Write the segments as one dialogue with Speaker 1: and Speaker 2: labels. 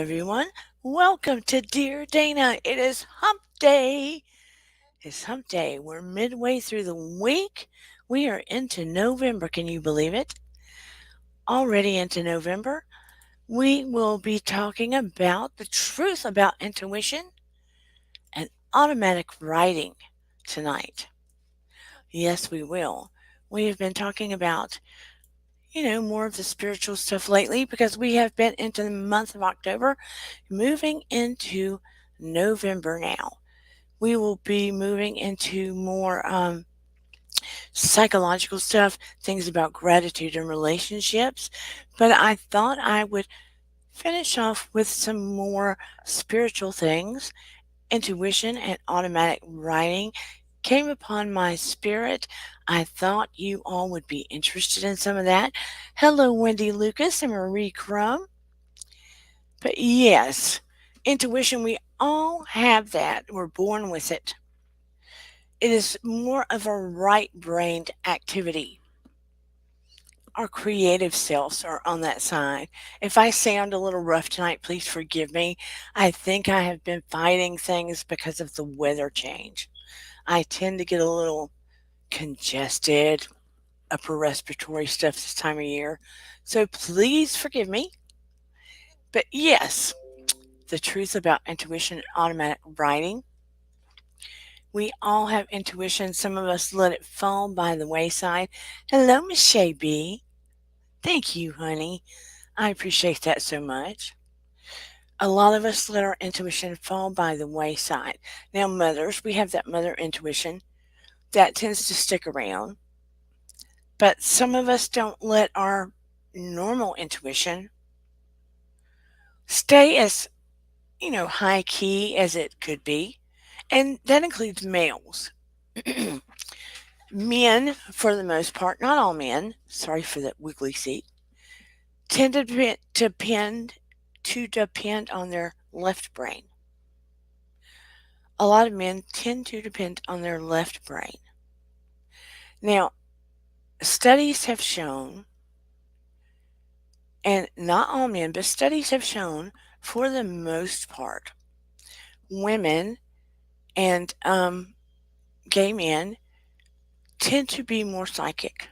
Speaker 1: everyone. Welcome to Dear Dana. It is hump day. It's hump day. We're midway through the week. We are into November. Can you believe it? Already into November. We will be talking about the truth about intuition and automatic writing tonight. Yes, we will. We have been talking about, more of the spiritual stuff lately because we have been into the month of October, moving into November now. We will be moving into more psychological stuff, things about gratitude and relationships. But I thought I would finish off with some more spiritual things. Intuition and automatic writing came upon my spirit. I thought you all would be interested in some of that. Hello, Wendy Lucas and Marie Crum. But yes, intuition, we all have that. We're born with it. It is more of a right brained activity. Our creative selves are on that side. If I sound a little rough tonight, please forgive me. I think I have been fighting things because of the weather change. I tend to get a little congested, upper respiratory stuff this time of year. So please forgive me. But yes, the truth about intuition and automatic writing. We all have intuition. Some of us let it fall by the wayside. Hello, Miss Shay B. Thank you, honey. I appreciate that so much. A lot of us let our intuition fall by the wayside. Now, mothers, we have that mother intuition that tends to stick around, but some of us don't let our normal intuition stay as, high key as it could be. And that includes males. Men, for the most part, not all men, sorry for that wiggly seat, tend to depend on their left brain. A lot of men tend to depend on their left brain. Now, studies have shown, and not all men, but studies have shown, for the most part, women and gay men tend to be more psychic.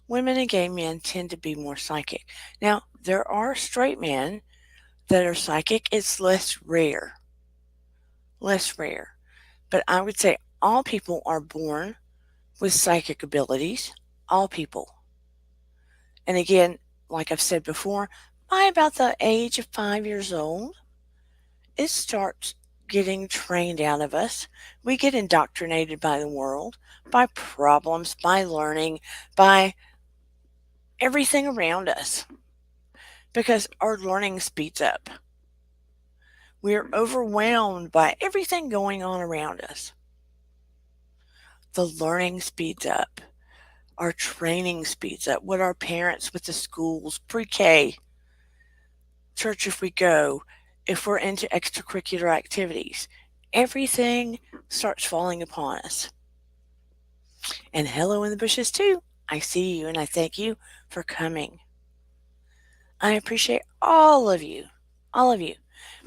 Speaker 1: Women and gay men tend to be more psychic. Now, there are straight men that are psychic. It's less rare. Less rare. But I would say all people are born with psychic abilities. All people. And again, like I've said before, by about the age of 5 years old, it starts getting trained out of us. We get indoctrinated by the world, by problems, by learning, by everything around us, because our learning speeds up. We're overwhelmed by everything going on around us. The learning speeds up. Our training speeds up. What our parents with the schools, pre K, church if we go, if we're into extracurricular activities, everything starts falling upon us. And hello in the bushes, too. I see you and I thank you for coming. I appreciate all of you. All of you.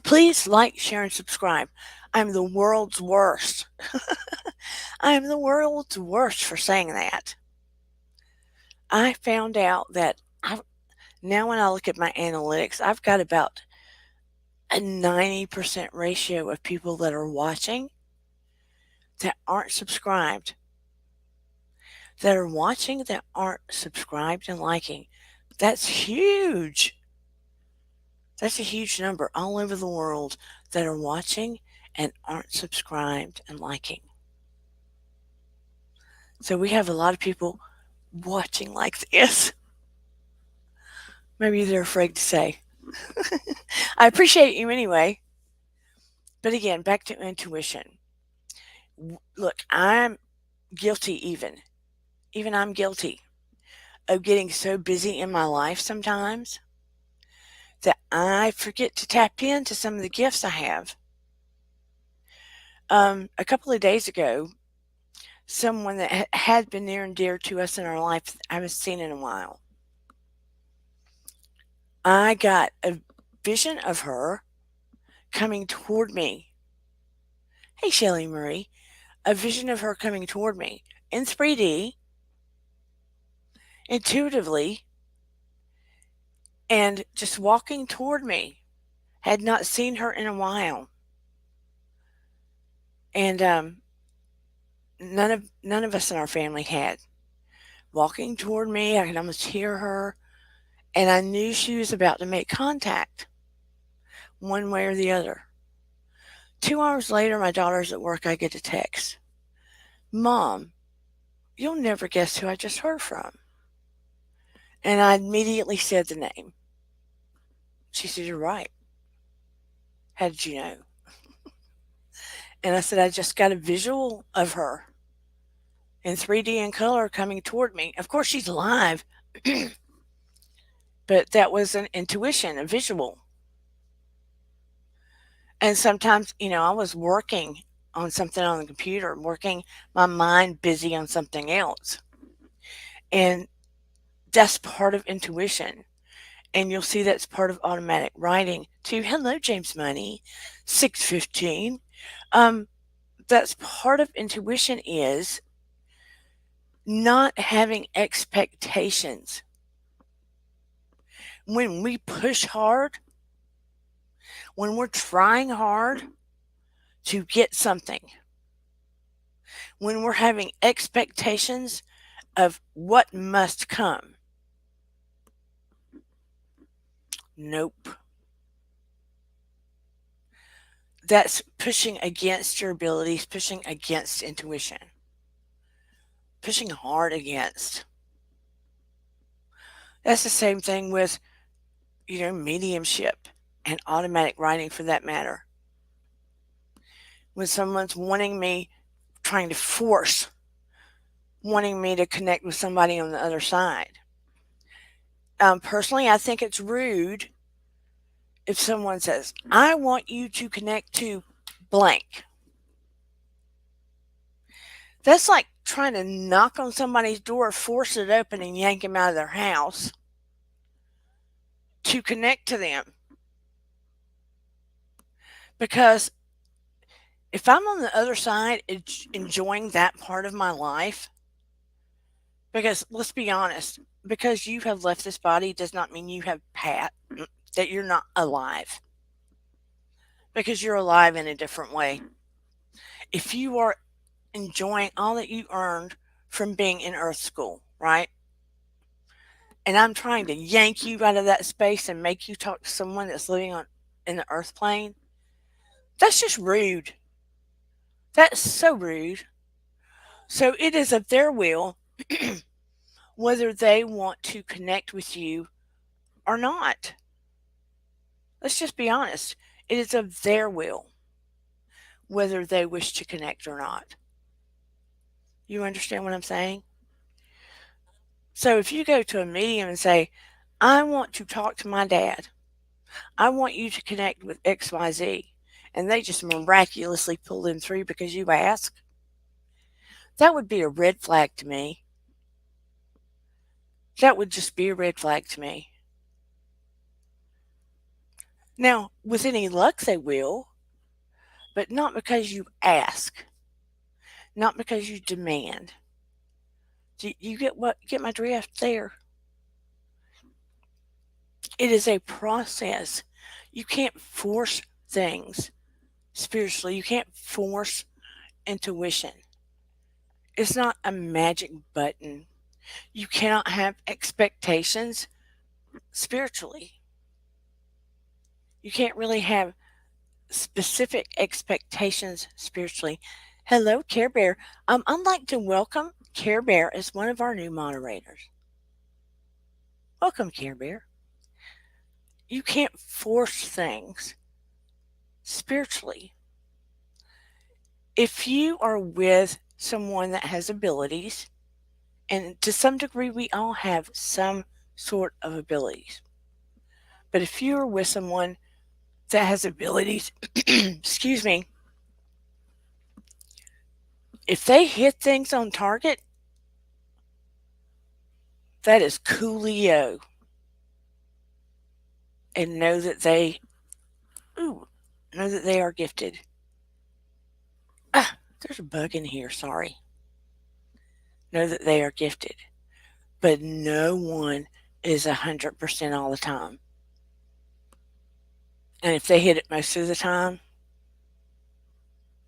Speaker 1: Please like, share, and subscribe. I'm the world's worst. I'm the world's worst for saying that. I found out that now when I look at my analytics, I've got about a 90% ratio of people that are watching that aren't subscribed. That are watching that aren't subscribed and liking. That's huge. That's a huge number all over the world that are watching and aren't subscribed and liking. So we have a lot of people watching like this. Maybe they're afraid to say. I appreciate you anyway. But again, back to intuition. Look, I'm guilty even. Even I'm guilty of getting so busy in my life sometimes that I forget to tap into some of the gifts I have. A couple of days ago, someone that had been near and dear to us in our life I haven't seen in a while. I got a vision of her coming toward me. Hey, Shelley Marie, a vision of her coming toward me in 3D, intuitively, and just walking toward me. Had not seen her in a while, and none of us in our family had. Walking toward me, I could almost hear her, and I knew she was about to make contact, one way or the other. 2 hours later, my daughter's at work. I get a text, "Mom, you'll never guess who I just heard from." And I immediately said the name. She said, "You're right. How did you know?" And I said, "I just got a visual of her in 3D and color coming toward me. Of course, she's live, but that was an intuition, a visual." And sometimes, I was working on something on the computer, working my mind busy on something else. And that's part of intuition. And you'll see that's part of automatic writing too. Hello, James Money, 615. Um, that's part of intuition is not having expectations. When we push hard, when we're trying hard to get something, when we're having expectations of what must come, nope. That's pushing against your abilities, pushing against intuition, pushing hard against. That's the same thing with, mediumship and automatic writing for that matter. When someone's trying to force, wanting me to connect with somebody on the other side. Personally, I think it's rude if someone says, "I want you to connect to blank." That's like trying to knock on somebody's door, force it open, and yank them out of their house to connect to them. Because if I'm on the other side enjoying that part of my life, because let's be honest, because you have left this body does not mean you have that you're not alive. Because you're alive in a different way. If you are enjoying all that you earned from being in Earth School, right? And I'm trying to yank you out of that space and make you talk to someone that's living in the Earth plane, that's just rude. That's so rude. So it is of their will whether they want to connect with you or not. Let's just be honest. It is of their will whether they wish to connect or not. You understand what I'm saying? So if you go to a medium and say, "I want to talk to my dad. I want you to connect with XYZ," and they just miraculously pull them through because you ask, that would be a red flag to me. That would just be a red flag to me. Now, with any luck, they will, but not because you ask, not because you demand. Do you get my drift there? It is a process. You can't force things spiritually. You can't force intuition. It's not a magic button. You cannot have expectations spiritually. You can't really have specific expectations spiritually. Hello, Care Bear. I'd like to welcome Care Bear as one of our new moderators. Welcome, Care Bear. You can't force things spiritually. If you are with someone that has abilities, and to some degree, we all have some sort of abilities. But if you are with someone that has abilities, excuse me, if they hit things on target, that is coolio. and ooh, know that they are gifted. Ah, there's a bug in here, sorry. Know that they are gifted. But no one is 100% all the time. And if they hit it most of the time,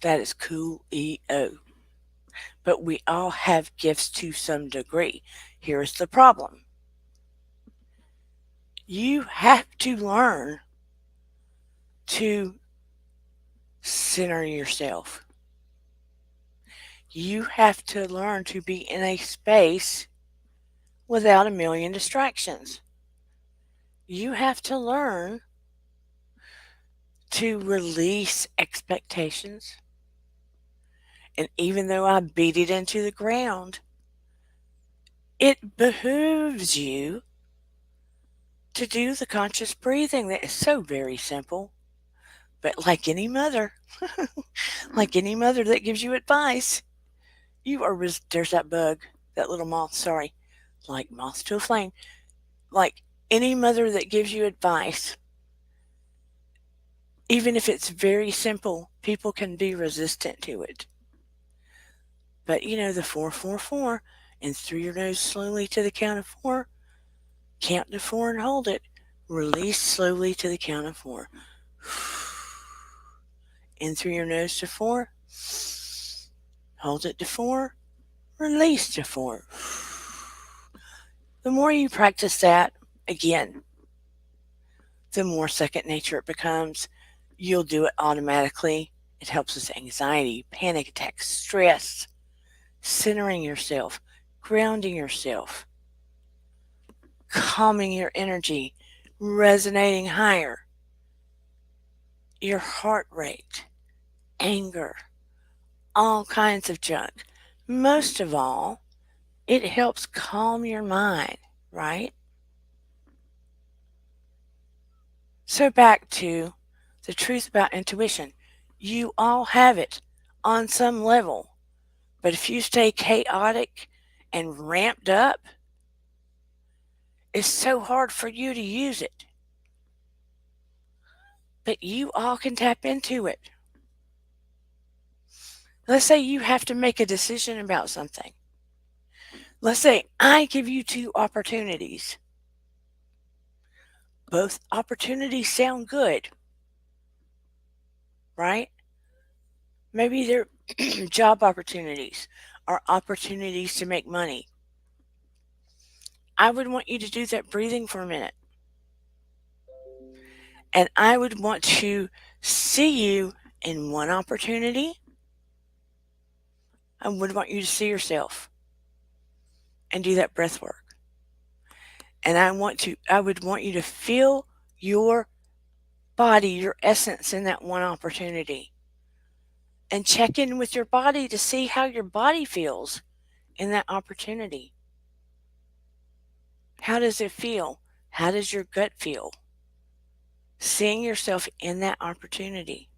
Speaker 1: that is cool EO. But we all have gifts to some degree. Here's the problem: you have to learn to center yourself. You have to learn to be in a space without a million distractions. You have to learn to release expectations. And even though I beat it into the ground, it behooves you to do the conscious breathing that is so very simple. But like any mother that gives you advice, there's that bug, that little moth, sorry, like moth to a flame. Like any mother that gives you advice, even if it's very simple, people can be resistant to it. But the 444, and through your nose slowly to the count of four, count to four and hold it. Release slowly to the count of four. In through your nose to four, hold it to four, release to four. The more you practice that, again, the more second nature it becomes. You'll do it automatically. It helps with anxiety, panic attacks, stress, centering yourself, grounding yourself, calming your energy, resonating higher, your heart rate, anger, all kinds of junk. Most of all, it helps calm your mind, right? So back to the truth about intuition. You all have it on some level, but if you stay chaotic and ramped up, it's so hard for you to use it. But you all can tap into it. Let's say you have to make a decision about something. Let's say I give you two opportunities. Both opportunities sound good, right? Maybe they're job opportunities or opportunities to make money. I would want you to do that breathing for a minute. And I would want to see you in one opportunity. I would want you to see yourself and do that breath work. And I would want you to feel your body, your essence in that one opportunity. And check in with your body to see how your body feels in that opportunity. How does it feel? How does your gut feel? Seeing yourself in that opportunity.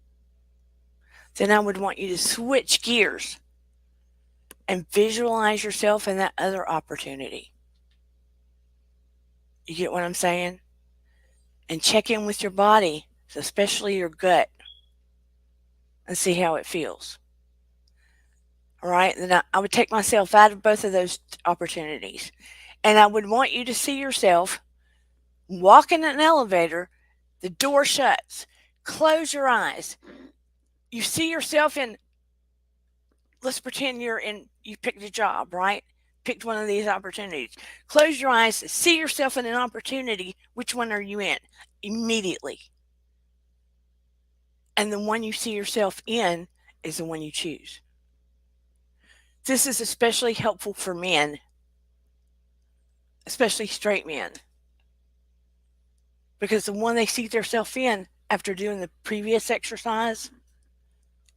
Speaker 1: Then I would want you to switch gears and visualize yourself in that other opportunity. You get what I'm saying? And check in with your body, especially your gut, and see how it feels. All right. Then I would take myself out of both of those opportunities. And I would want you to see yourself walk in an elevator, the door shuts, close your eyes. You see yourself in, let's pretend you picked a job, right? Picked one of these opportunities. Close your eyes, see yourself in an opportunity. Which one are you in? Immediately. And the one you see yourself in is the one you choose. This is especially helpful for men, especially straight men, because the one they see themselves in after doing the previous exercise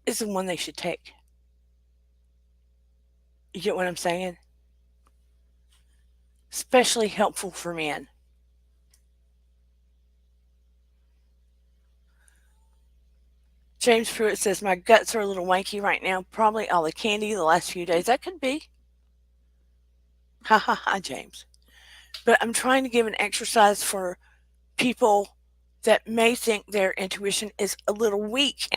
Speaker 1: is the one they should take. You get what I'm saying? Especially helpful for men. James Pruitt says, my guts are a little wanky right now. Probably all the candy the last few days. That could be. Ha ha ha, James. But I'm trying to give an exercise for people that may think their intuition is a little weak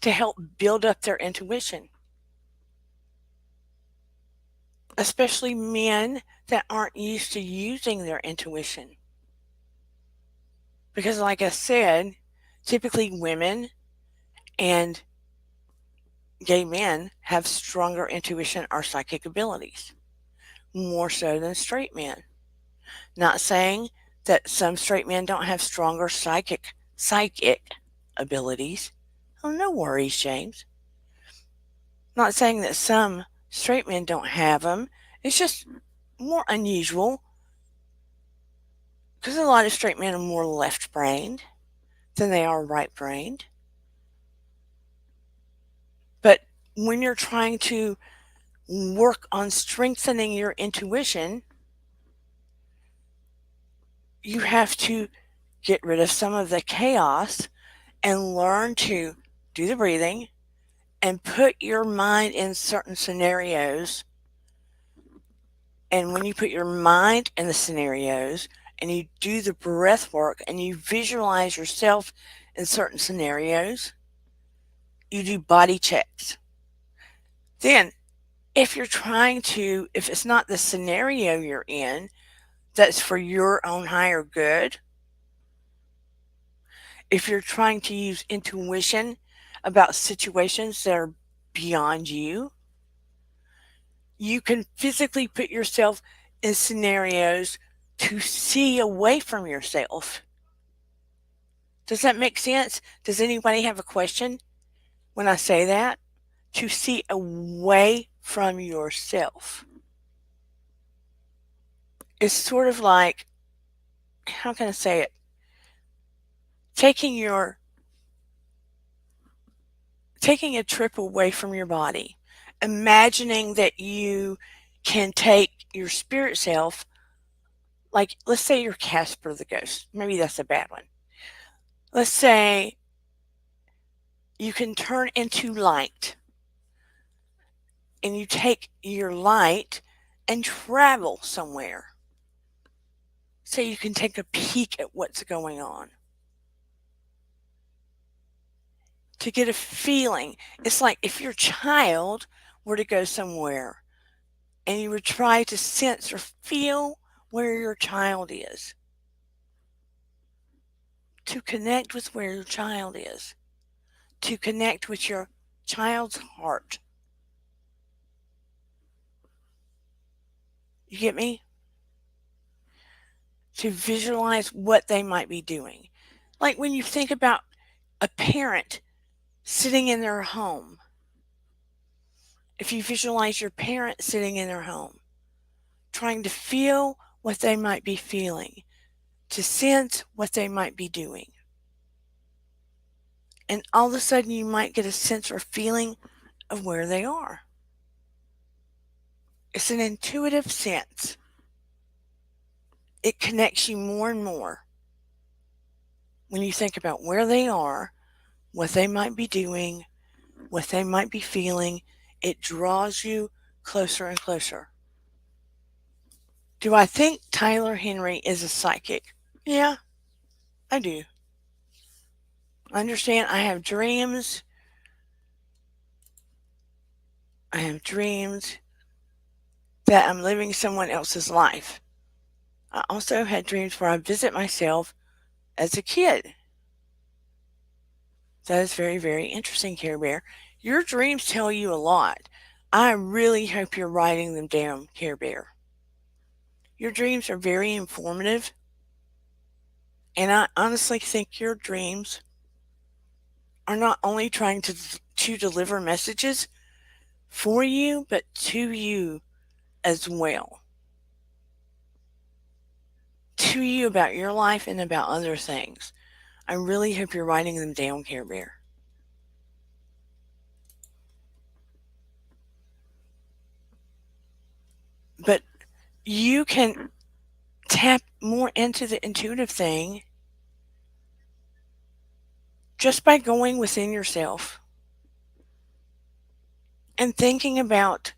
Speaker 1: to help build up their intuition, especially men that aren't used to using their intuition. Because, like I said, typically women and gay men have stronger intuition or psychic abilities, more so than straight men. Not saying that some straight men don't have stronger psychic abilities. Oh, no worries, James. Not saying that some straight men don't have them. It's just more unusual because a lot of straight men are more left-brained than they are right-brained. But when you're trying to work on strengthening your intuition, you have to get rid of some of the chaos and learn to do the breathing and put your mind in certain scenarios. And when you put your mind in the scenarios and you do the breath work and you visualize yourself in certain scenarios, you do body checks. Then, if it's not the scenario you're in that's for your own higher good, if you're trying to use intuition about situations that are beyond you, you can physically put yourself in scenarios to see away from yourself. Does that make sense? Does anybody have a question when I say that? To see away from yourself. It's sort of like, how can I say it? Taking a trip away from your body. Imagining that you can take your spirit self, like let's say you're Casper the ghost. Maybe that's a bad one. Let's say you can turn into light and you take your light and travel somewhere. So you can take a peek at what's going on. To get a feeling. It's like if your child were to go somewhere and you would try to sense or feel where your child is. To connect with where your child is. To connect with your child's heart. You get me? To visualize what they might be doing. Like when you think about a parent sitting in their home. If you visualize your parent sitting in their home, trying to feel what they might be feeling, to sense what they might be doing. And all of a sudden you might get a sense or feeling of where they are. It's an intuitive sense. It connects you more and more when you think about where they are, what they might be doing, what they might be feeling. It draws you closer and closer. Do I think Tyler Henry is a psychic? Yeah, I do. I understand I have dreams. I have dreams that I'm living someone else's life. I also had dreams where I visit myself as a kid. That is very, very interesting, Care Bear. Your dreams tell you a lot. I really hope you're writing them down, Care Bear. Your dreams are very informative, and I honestly think your dreams are not only trying to deliver messages for you, but to you as well. To you about your life and about other things. I really hope you're writing them down, Care Bear. But you can tap more into the intuitive thing just by going within yourself and thinking about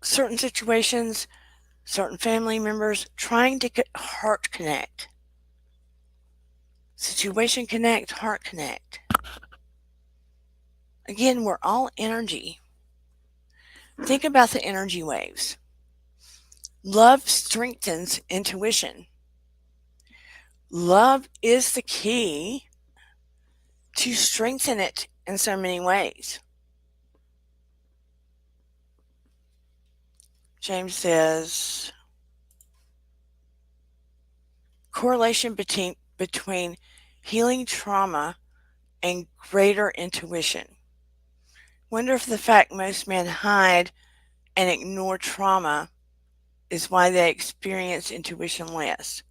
Speaker 1: certain situations certain family members trying to heart connect. Situation connect, heart connect. Again, we're all energy. Think about the energy waves. Love strengthens intuition. Love is the key to strengthen it in so many ways. James says correlation between healing trauma and greater intuition. Wonder if the fact most men hide and ignore trauma is why they experience intuition less.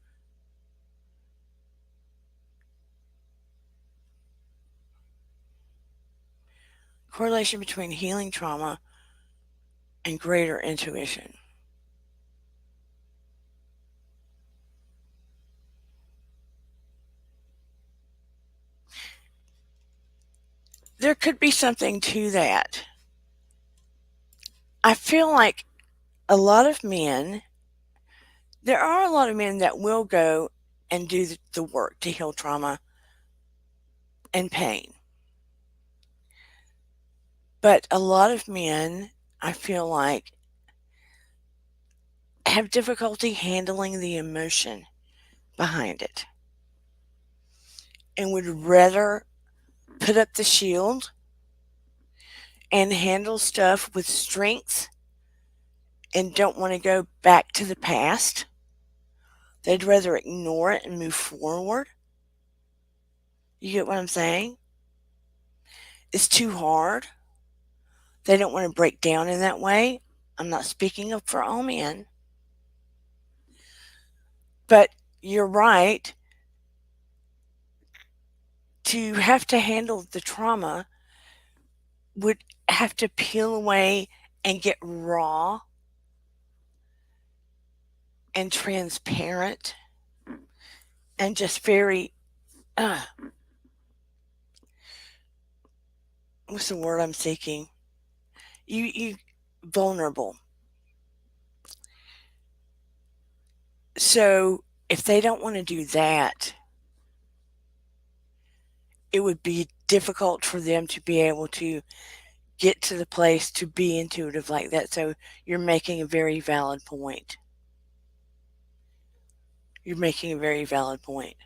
Speaker 1: Correlation between healing trauma and greater intuition. There could be something to that. I feel like a lot of men, there are a lot of men that will go and do the work to heal trauma and pain. But a lot of men, I feel like, have difficulty handling the emotion behind it and would rather put up the shield and handle stuff with strength and don't want to go back to the past. They'd rather ignore it and move forward. You get what I'm saying? It's too hard. They don't want to break down in that way. I'm not speaking up for all men. But you're right. To have to handle the trauma would have to peel away and get raw and transparent and just very what's the word I'm seeking? You vulnerable. So if they don't want to do that, it would be difficult for them to be able to get to the place to be intuitive like that. So you're making a very valid point. You're making a very valid point.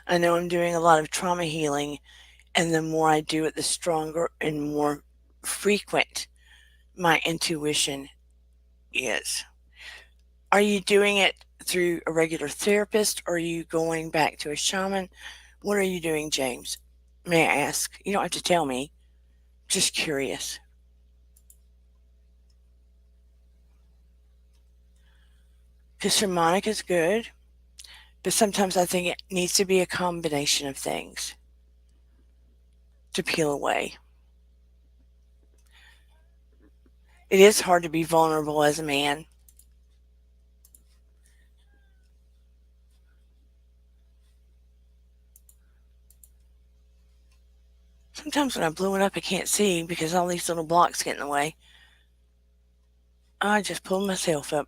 Speaker 1: I know I'm doing a lot of trauma healing, and the more I do it, the stronger and more frequent my intuition is. Are you doing it through a regular therapist, or are you going back to a shaman? What are you doing, James? May I ask? You don't have to tell me. Just curious. Because shamanic is good, but sometimes I think it needs to be a combination of things to peel away. It is hard to be vulnerable as a man. Sometimes when I blow it up, I can't see because all these little blocks get in the way. I just pulled myself up.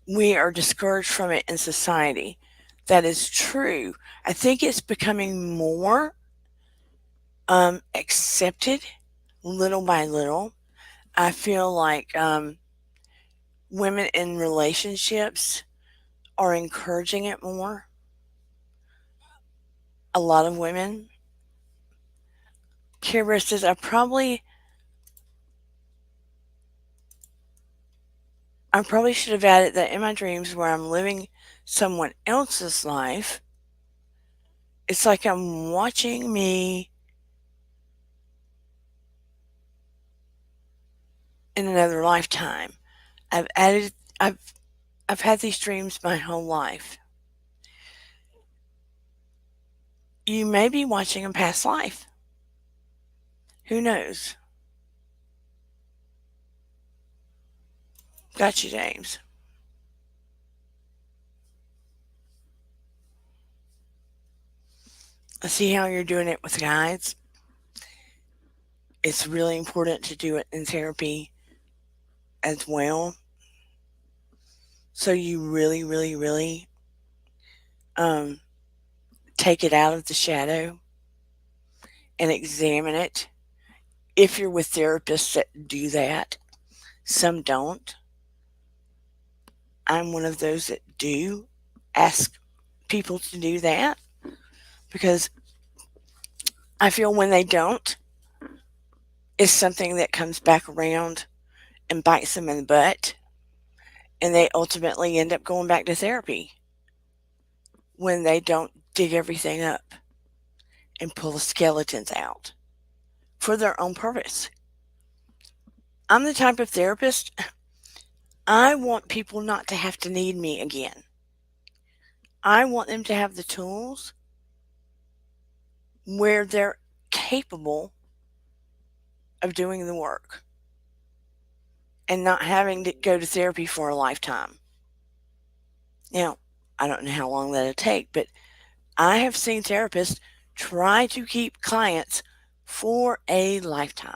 Speaker 1: We are discouraged from it in society. That is true. I think it's becoming more accepted little by little. I feel like women in relationships are encouraging it more. A lot of women. Kira says, I probably should have added that in my dreams where I'm living someone else's life, it's like I'm watching me in another lifetime. I've added I've had these dreams my whole life. You may be watching a past life. Who knows? Got you, James. I see how you're doing it with guides. It's really important to do it in therapy as well. So you really, really, really um, take it out of the shadow and examine it. If you're with therapists that do that, some don't. I'm one of those that do ask people to do that because I feel when they don't, it's something that comes back around and bites them in the butt, and they ultimately end up going back to therapy when they don't dig everything up and pull the skeletons out for their own purpose. I'm the type of therapist, I want people not to have to need me again. I want them to have the tools where they're capable of doing the work and not having to go to therapy for a lifetime. Now, I don't know how long that'll take, but I have seen therapists try to keep clients for a lifetime.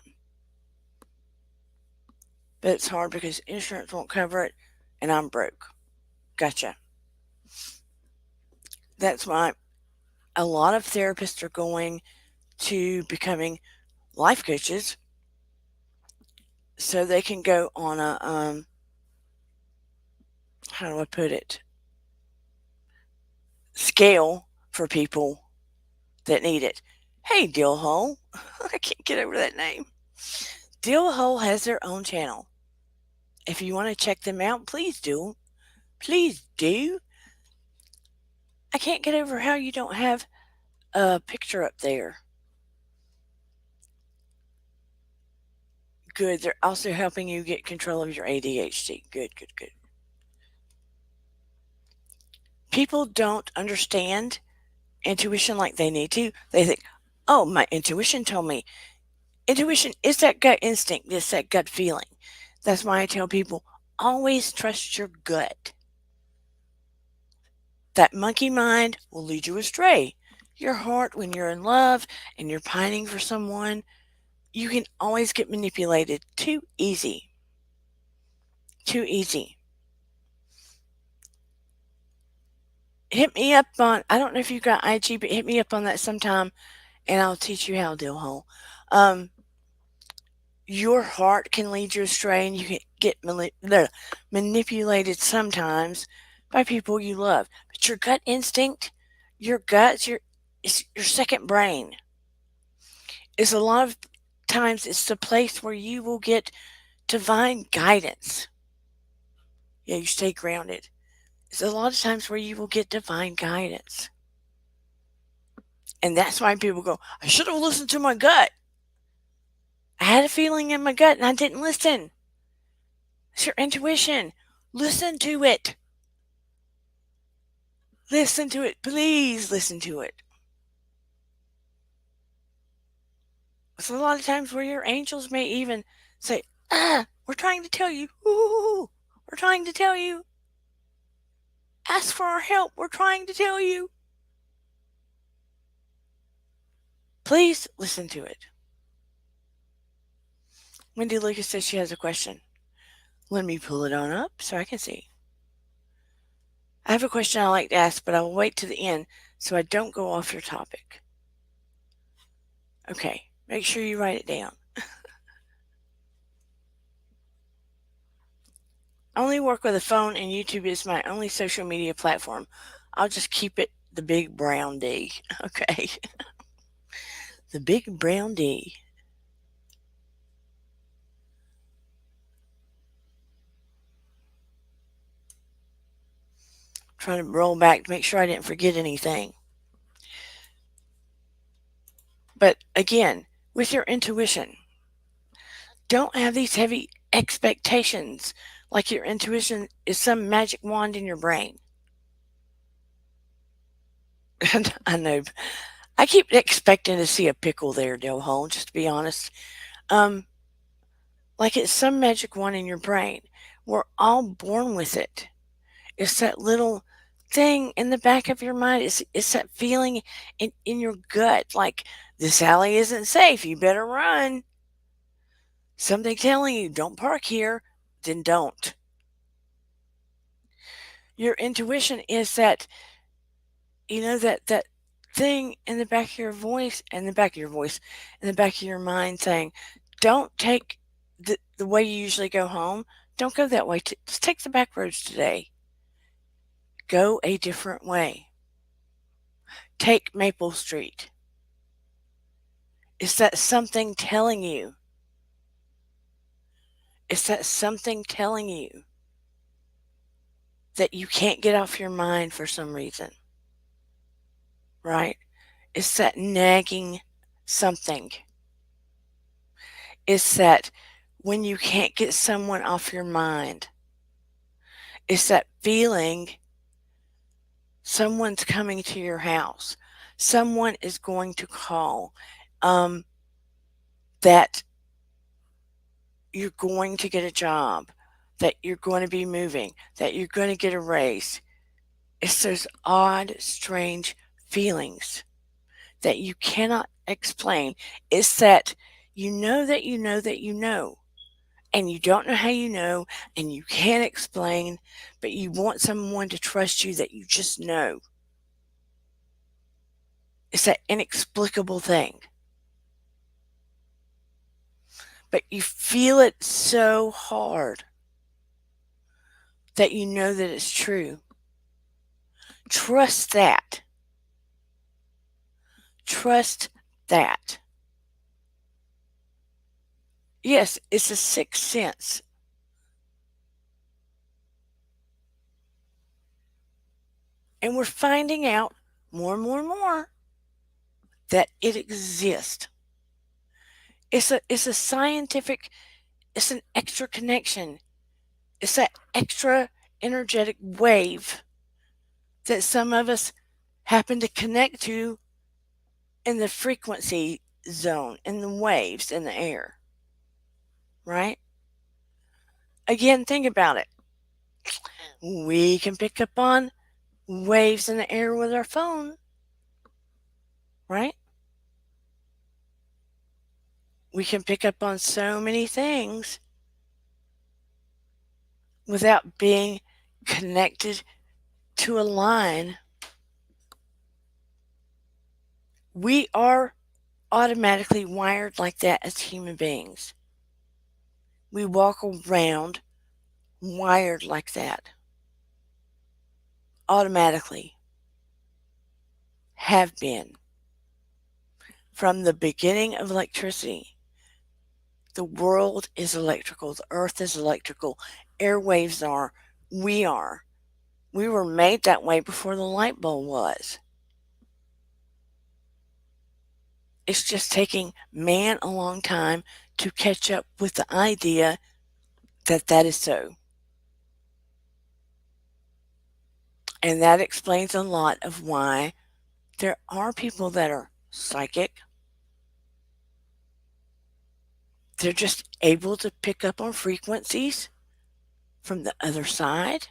Speaker 1: But it's hard because insurance won't cover it and I'm broke. Gotcha. That's why a lot of therapists are going to becoming life coaches so they can go on a how do I put it, scale for people that need it. Hey, Dillhole. I can't get over that name. Dillhole has their own channel. If you want to check them out, please do. Please do. I can't get over how you don't have a picture up there. Good. They're also helping you get control of your ADHD. Good, good, good. People don't understand intuition like they need to. They think, oh, my intuition told me. Intuition is that gut instinct, it's that gut feeling. That's why I tell people always trust your gut. That monkey mind will lead you astray. Your heart, when you're in love and you're pining for someone, you can always get manipulated too easy. Too easy. Hit me up on, I don't know if you got IG, but hit me up on that sometime and I'll teach you how to do a hole. Your heart can lead you astray and you can get manipulated sometimes by people you love. But your gut instinct, your guts, your second brain is a lot of times it's the place where you will get divine guidance. Yeah, you stay grounded. It's a lot of times where you will get divine guidance. And that's why people go, I should have listened to my gut. I had a feeling in my gut and I didn't listen. It's your intuition. Listen to it. Listen to it. Please listen to it. It's a lot of times where your angels may even say, we're trying to tell you. Ooh, we're trying to tell you. Ask for our help. We're trying to tell you. Please listen to it. Wendy Lucas says she has a question. Let me pull it on up so I can see. I have a question I like to ask, but I will wait to the end so I don't go off your topic. Okay, make sure you write it down. I only work with a phone and YouTube is my only social media platform. I'll just keep it the big brown D. Okay. The big brown D. Trying to roll back to make sure I didn't forget anything. But again, with your intuition, don't have these heavy expectations like your intuition is some magic wand in your brain. I know. I keep expecting to see a pickle there, Dillhole, just to be honest. Like it's some magic wand in your brain. We're all born with it. It's that little thing in the back of your mind. It's that feeling in your gut, like this alley isn't safe. You better run. Something telling you don't park here, then don't. Your intuition is that, that thing in the back of your voice, in the back of your mind saying, don't take the way you usually go home. Don't go that way. Just take the back roads today. Go a different way. Take Maple Street. Is that something telling you? Is that something telling you that you can't get off your mind for some reason? Right? It's that nagging something. It's that when you can't get someone off your mind. It's that feeling someone's coming to your house. Someone is going to call. That you're going to get a job, that you're going to be moving, that you're going to get a raise. It's those odd, strange feelings that you cannot explain. It's that you know that you know that you know, and you don't know how you know, and you can't explain, but you want someone to trust you that you just know. It's that inexplicable thing. But you feel it so hard that you know that it's true. Trust that. Trust that. Yes, it's a sixth sense. And we're finding out more and more and more that it exists. It's a scientific, it's an extra connection. It's that extra energetic wave that some of us happen to connect to in the frequency zone, in the waves in the air. Right? Again, think about it. We can pick up on waves in the air with our phone. Right? We can pick up on so many things without being connected to a line. We are automatically wired like that as human beings. We walk around wired like that. Automatically. Have been. From the beginning of electricity, the world is electrical, the earth is electrical, airwaves are, we are. We were made that way before the light bulb was. It's just taking man a long time to catch up with the idea that that is so. And that explains a lot of why there are people that are psychic. They're just able to pick up on frequencies from the other side,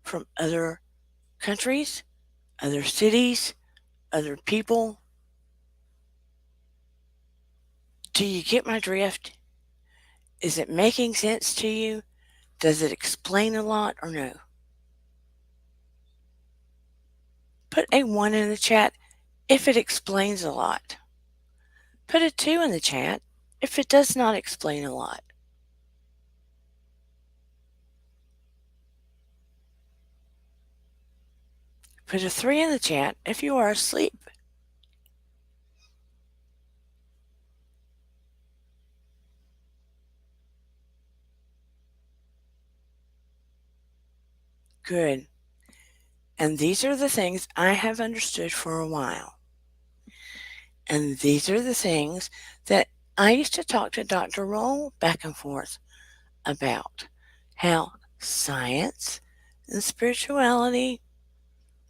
Speaker 1: from other countries, other cities, other people. Do you get my drift? Is it making sense to you? Does it explain a lot or no? Put a 1 in the chat if it explains a lot. Put a 2 in the chat if it does not explain a lot. Put a 3 in the chat if you are asleep. Good. And these are the things I have understood for a while. And these are the things that I used to talk to Dr. Roll back and forth about. How science and spirituality,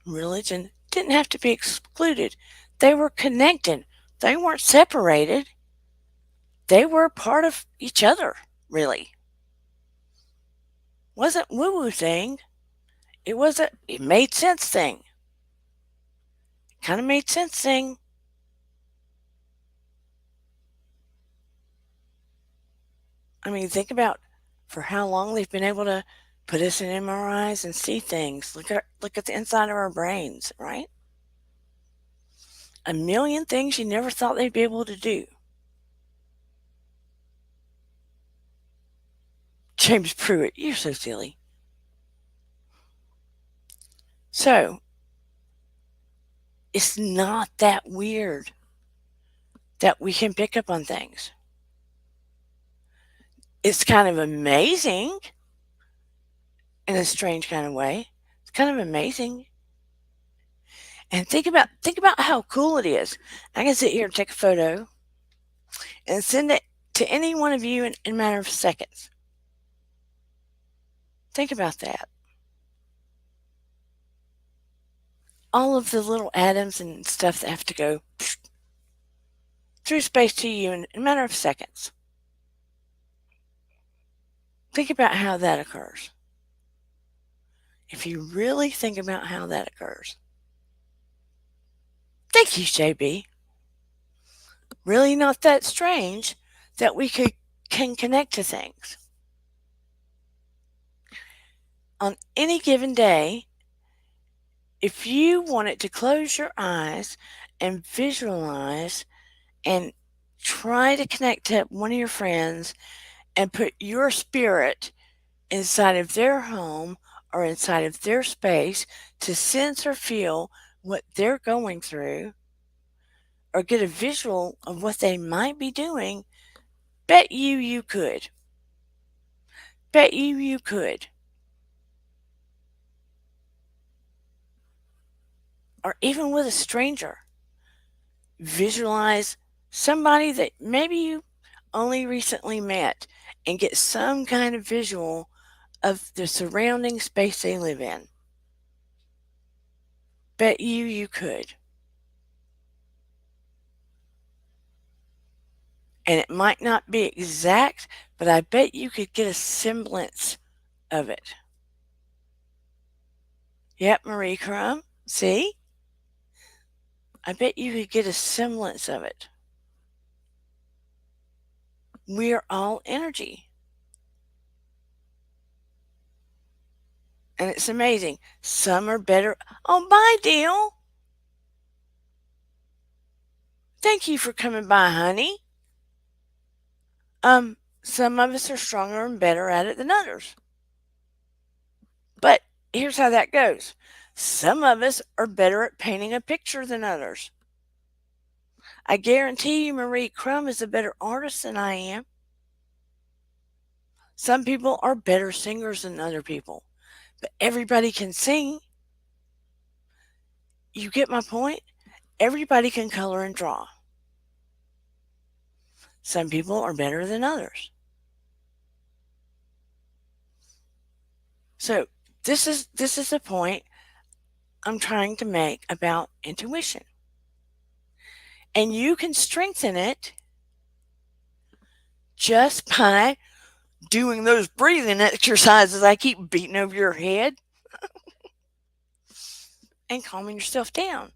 Speaker 1: religion didn't have to be excluded. They were connected. They weren't separated. They were part of each other, really. Wasn't woo-woo thing. It made sense thing. Kind of made sense thing. I mean, think about for how long they've been able to put us in MRIs and see things. Look at the inside of our brains, right? A million things you never thought they'd be able to do. James Pruitt, you're so silly. So, it's not that weird that we can pick up on things. It's kind of amazing in a strange kind of way. It's kind of amazing. And think about how cool it is. I can sit here and take a photo and send it to any one of you in a matter of seconds. Think about that. All of the little atoms and stuff that have to go through space to you in a matter of seconds. Think about how that occurs. If you really think about how that occurs. Thank you, JB. Really not that strange that we can connect to things. On any given day, if you wanted to close your eyes and visualize and try to connect to one of your friends and put your spirit inside of their home or inside of their space to sense or feel what they're going through or get a visual of what they might be doing, bet you could. Bet you could. Or even with a stranger, visualize somebody that maybe you only recently met and get some kind of visual of the surrounding space they live in. Bet you could. And it might not be exact, but I bet you could get a semblance of it. Yep, Marie Crumb. See? I bet you could get a semblance of it. We're all energy. And it's amazing. Some are better. Oh, bye, Deal. Thank you for coming by, honey. Some of us are stronger and better at it than others. But here's how that goes. Some of us are better at painting a picture than others. I guarantee you Marie Crumb is a better artist than I am. Some people are better singers than other people, but everybody can sing. You get my point? Everybody can color and draw. Some people are better than others. So this is the point I'm trying to make about intuition. And you can strengthen it just by doing those breathing exercises I keep beating over your head and calming yourself down,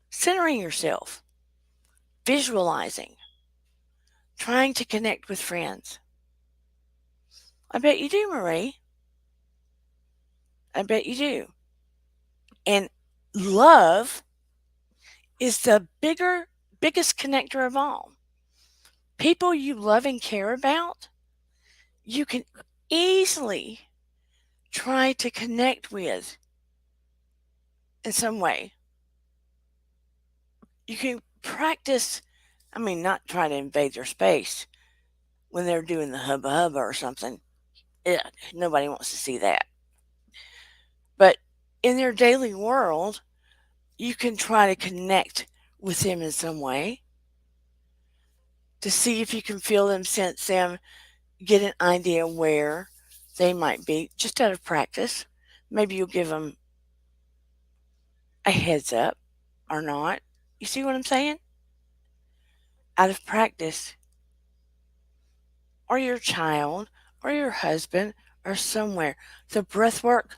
Speaker 1: centering yourself, visualizing, trying to connect with friends. I bet you do, Marie. I bet you do. And love is the biggest connector of all. People you love and care about, you can easily try to connect with in some way. You can practice, not try to invade their space when they're doing the hubba hubba or something. Nobody wants to see that. But in their daily world, you can try to connect with them in some way to see if you can feel them, sense them, get an idea where they might be just out of practice. Maybe you'll give them a heads up or not. You see what I'm saying? Out of practice. Or your child or your husband or somewhere. The breath work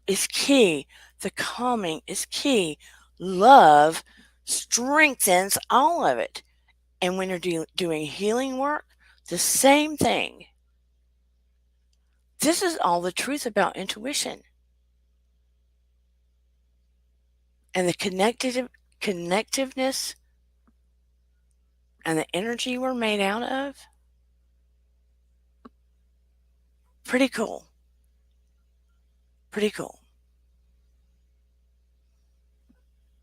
Speaker 1: is key. The calming is key. Love strengthens all of it. And when you're doing healing work, The same thing. This is all the truth about intuition and the connectiveness and the energy we're made out of. Pretty cool. Pretty cool.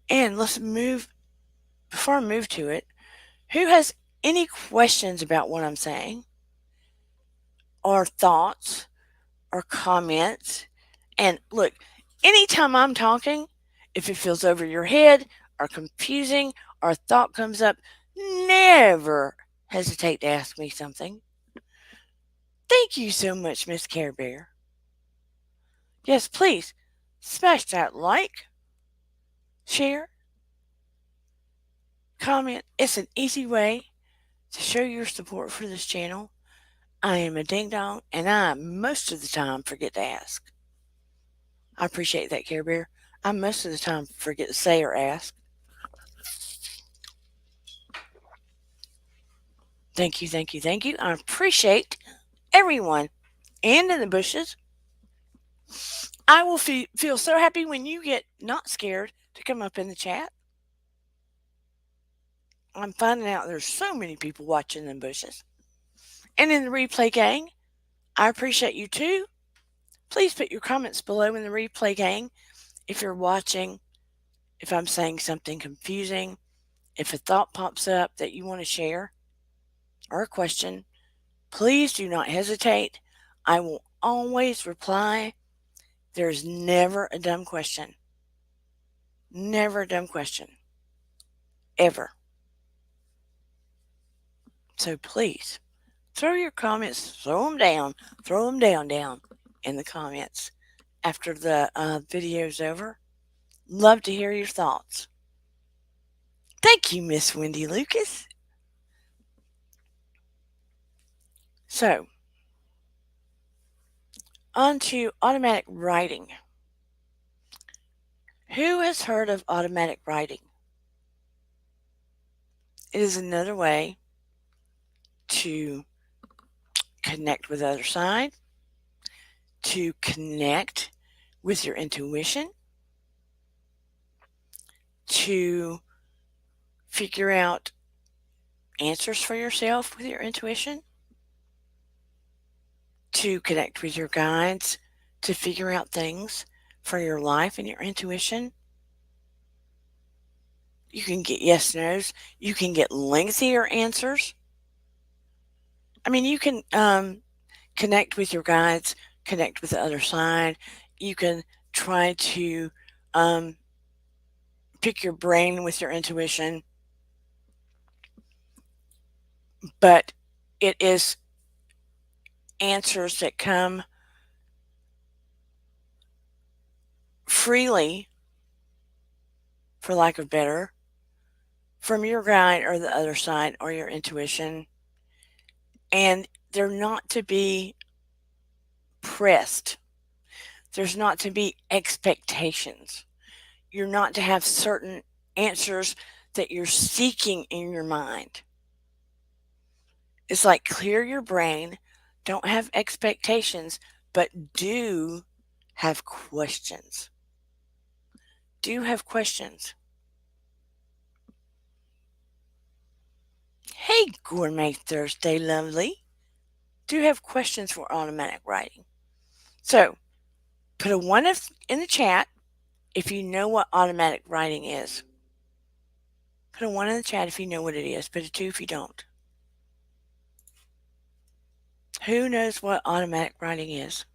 Speaker 1: And let's move, before I move to it, who has any questions about what I'm saying, or thoughts, or comments? And look, anytime I'm talking, if it feels over your head, or confusing, or a thought comes up, never hesitate to ask me something. Thank you so much, Miss Care Bear. Yes, please smash that like, share, comment. It's an easy way to show your support for this channel. I am a ding dong, and I most of the time forget to ask. I appreciate that, Care Bear. I most of the time forget to say or ask. Thank you, thank you, thank you. I appreciate everyone. And in the bushes, I will feel so happy when you get not scared to come up in the chat. I'm finding out there's so many people watching in the bushes. And in the replay gang, I appreciate you too. Please put your comments below in the replay gang if you're watching, if I'm saying something confusing, if a thought pops up that you want to share, or a question. Please do not hesitate. I will always reply. There's never a dumb question. Never a dumb question. Ever. So please, throw your comments, throw them down in the comments after the video's over. Love to hear your thoughts. Thank you, Miss Wendy Lucas. So, on to automatic writing. Who has heard of automatic writing? It is another way to connect with the other side, to connect with your intuition, to figure out answers for yourself with your intuition, to connect with your guides, to figure out things for your life and your intuition. You can get yes nos. You can get lengthier answers. I mean, you can connect with your guides, connect with the other side. You can try to pick your brain with your intuition. But it is answers that come freely, for lack of better, from your guide or the other side or your intuition. And they're not to be pressed. There's not to be expectations. You're not to have certain answers that you're seeking in your mind. It's like clear your brain, don't have expectations, but do have questions. Do have questions. Hey, Gourmet Thursday, lovely. Do have questions for automatic writing. So, put a 1 in the chat if you know what automatic writing is. Put a 1 in the chat if you know what it is. Put a 2 if you don't. Who knows what automatic writing is?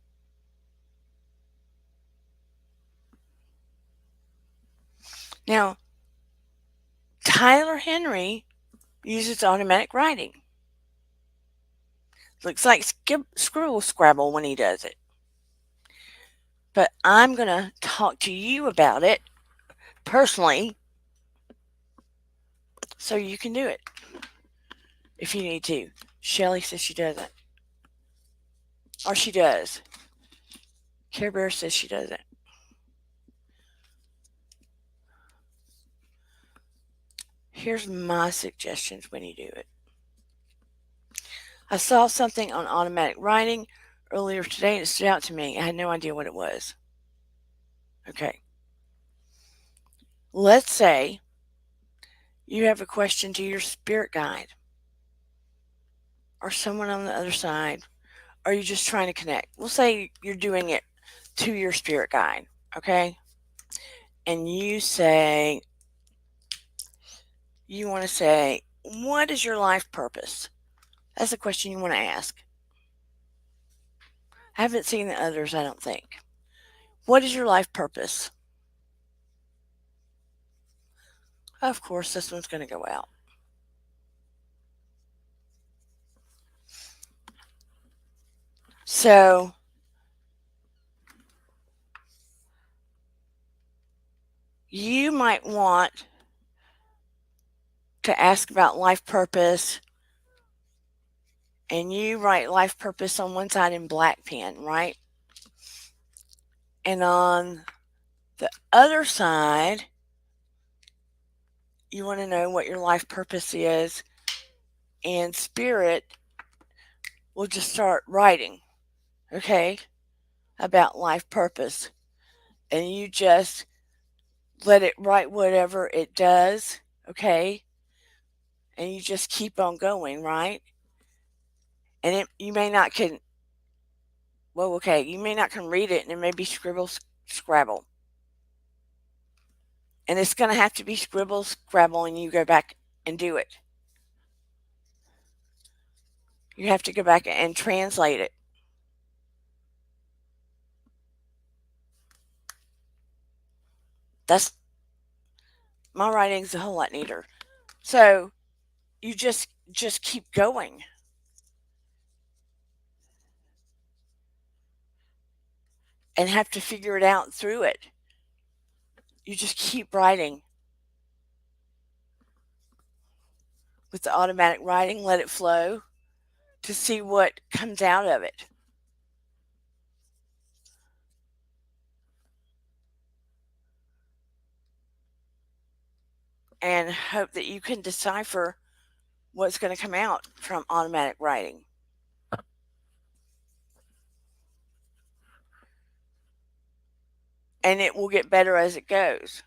Speaker 1: Now, Tyler Henry uses automatic writing. Looks like Scribble Scrabble when he does it. But I'm going to talk to you about it personally so you can do it if you need to. Shelly says she doesn't. Or she does. Care Bear says she doesn't. Here's my suggestions when you do it. I saw something on automatic writing earlier today and it stood out to me. I had no idea what it was. Okay. Let's say you have a question to your spirit guide or someone on the other side, or you just trying to connect. We'll say you're doing it to your spirit guide, okay? And you want to say, what is your life purpose? That's a question you want to ask. I haven't seen the others, I don't think. What is your life purpose? Of course, this one's going to go out. So, you might want to ask about life purpose, and you write life purpose on one side in black pen, right? And on the other side, you want to know what your life purpose is, and spirit will just start writing, okay, about life purpose. And you just let it write whatever it does, okay? And you just keep on going, right? And you may not can, well, okay, you may not can read it, and it may be scribble scrabble. And it's going to have to be scribble scrabble, and you go back and do it. You have to go back and translate it. That's my writing's a whole lot neater. So you just keep going. And have to figure it out through it. You just keep writing. With the automatic writing, let it flow to see what comes out of it. And hope that you can decipher what's going to come out from automatic writing. And it will get better as it goes.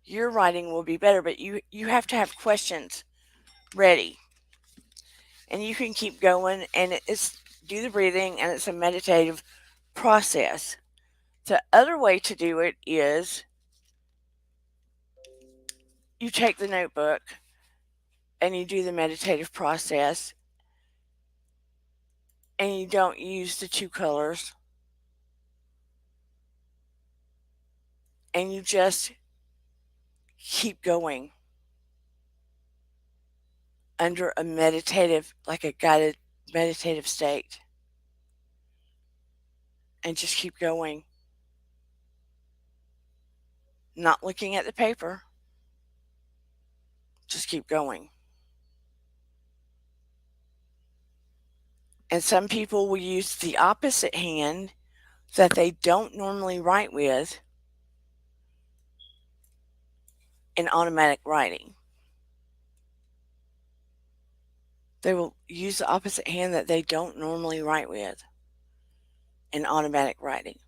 Speaker 1: Your writing will be better, but you have to have questions ready. And you can keep going, and it's do the breathing, and it's a meditative process. The other way to do it is you take the notebook and you do the meditative process, and you don't use the two colors, and you just keep going under a meditative, like a guided meditative state, and just keep going, not looking at the paper, just keep going. And some people will use the opposite hand that they don't normally write with in automatic writing. They will use the opposite hand that they don't normally write with in automatic writing.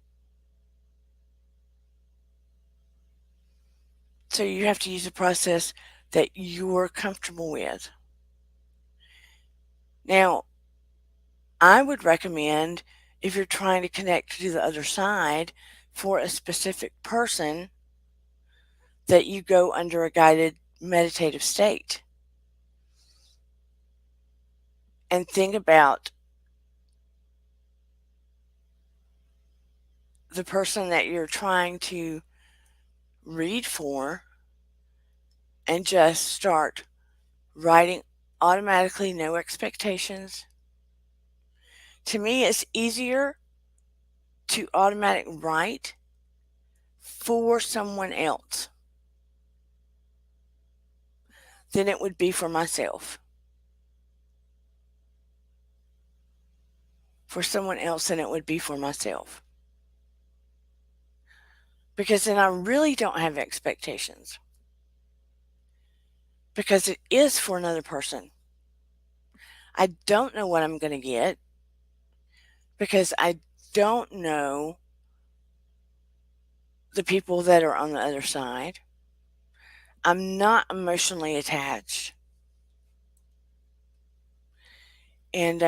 Speaker 1: So you have to use a process that you're comfortable with. Now, I would recommend, if you're trying to connect to the other side for a specific person, that you go under a guided meditative state and think about the person that you're trying to read for, and just start writing automatically, no expectations. To me, it's easier to automatic write for someone else than it would be for myself. For someone else than it would be for myself. Because then I really don't have expectations. Because it is for another person. I don't know what I'm going to get because I don't know the people that are on the other side. I'm not emotionally attached. And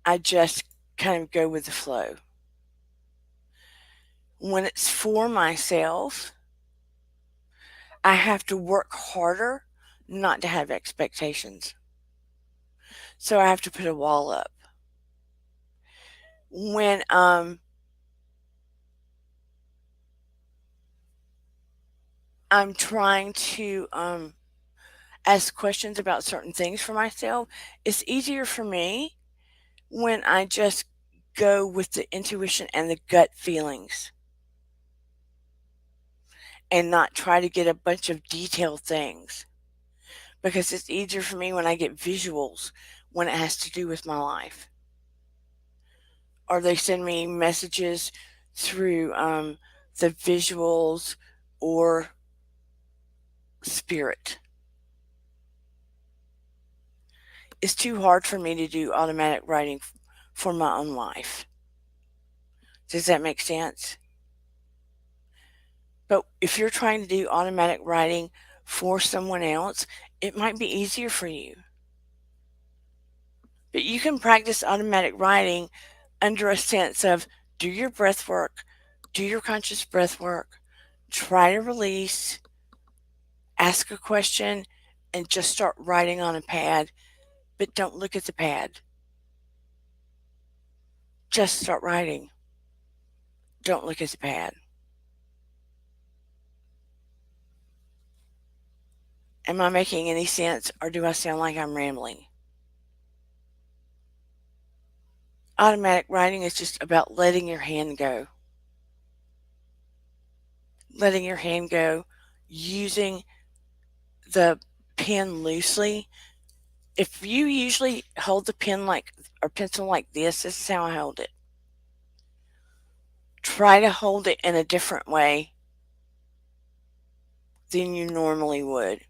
Speaker 1: I just kind of go with the flow. When it's for myself, I have to work harder not to have expectations. So I have to put a wall up. When I'm trying to ask questions about certain things for myself, it's easier for me when I just go with the intuition and the gut feelings and not try to get a bunch of detailed things, because it's easier for me when I get visuals when it has to do with my life, or they send me messages through the visuals or spirit. It's too hard for me to do automatic writing for my own life. Does that make sense? But if you're trying to do automatic writing for someone else, it might be easier for you. But you can practice automatic writing under a sense of do your breath work, do your conscious breath work, try to release, ask a question, and just start writing on a pad. But don't look at the pad. Just start writing. Don't look at the pad. Am I making any sense, or do I sound like I'm rambling? Automatic writing is just about letting your hand go. Letting your hand go, using the pen loosely. If you usually hold the pen like or pencil like this is how I hold it. Try to hold it in a different way than you normally would.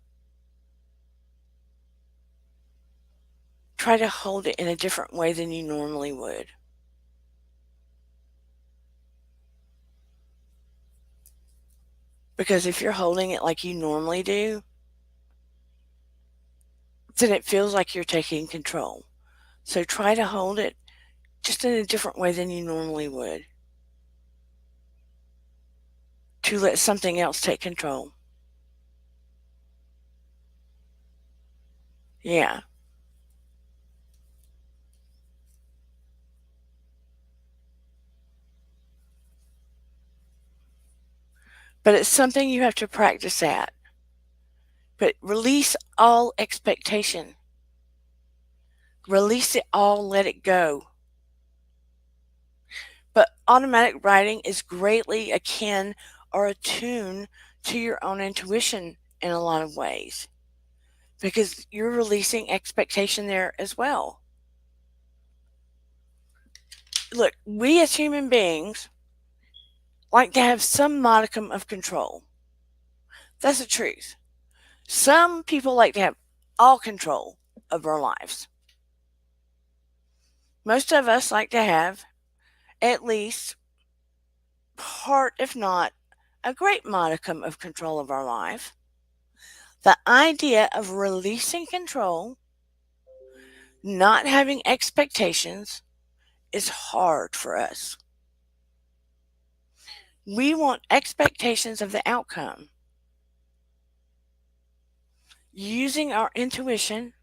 Speaker 1: Try to hold it in a different way than you normally would. Because if you're holding it like you normally do, then it feels like you're taking control. So try to hold it just in a different way than you normally would, to let something else take control. Yeah. But it's something you have to practice at. But release all expectation. Release it all, let it go. But automatic writing is greatly akin or attuned to your own intuition in a lot of ways, because you're releasing expectation there as well. Look, we as human beings like to have some modicum of control. That's the truth. Some people like to have all control of our lives. Most of us like to have at least part, if not a great modicum of control of our life. The idea of releasing control, not having expectations, is hard for us. We want expectations of the outcome. Using our intuition,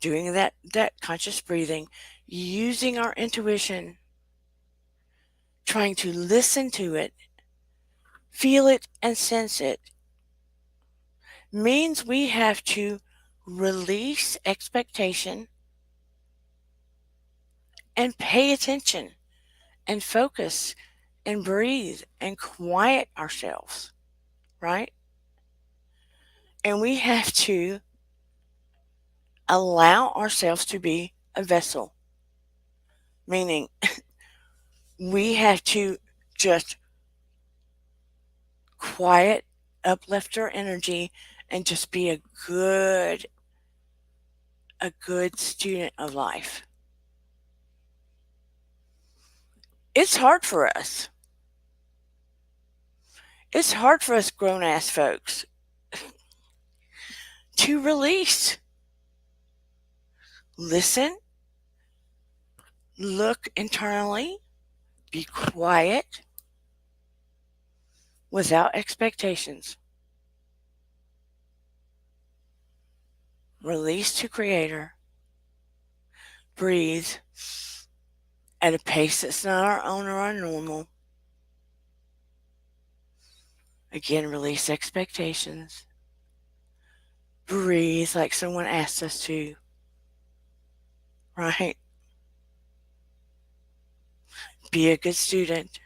Speaker 1: doing that conscious breathing, using our intuition, trying to listen to it, feel it, and sense it, means we have to release expectation and pay attention and focus and breathe and quiet ourselves, right? And we have to allow ourselves to be a vessel, meaning we have to just quiet, uplift our energy, and just be a good a good student of life. It's hard for us. It's hard for us grown ass folks to release. Listen, look internally, be quiet without expectations. Release to Creator. Breathe at a pace that's not our own or our normal. Again, release expectations. Breathe like someone asked us to. Right? Be a good student.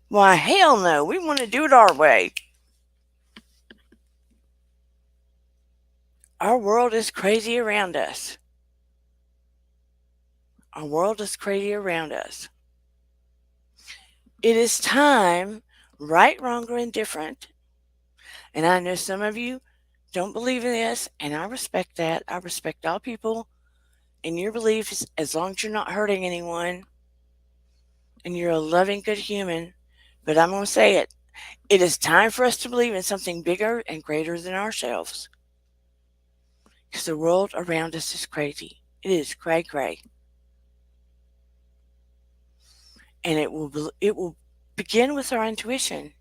Speaker 1: Why, hell no, we want to do it our way. Our world is crazy around us. Our world is crazy around us. It is time, right, wrong, or indifferent. And I know some of you don't believe in this, and I respect that. I respect all people and your beliefs as long as you're not hurting anyone and you're a loving, good human. But I'm going to say it. It is time for us to believe in something bigger and greater than ourselves. Because the world around us is crazy. It is cray cray. And it will begin with our intuition.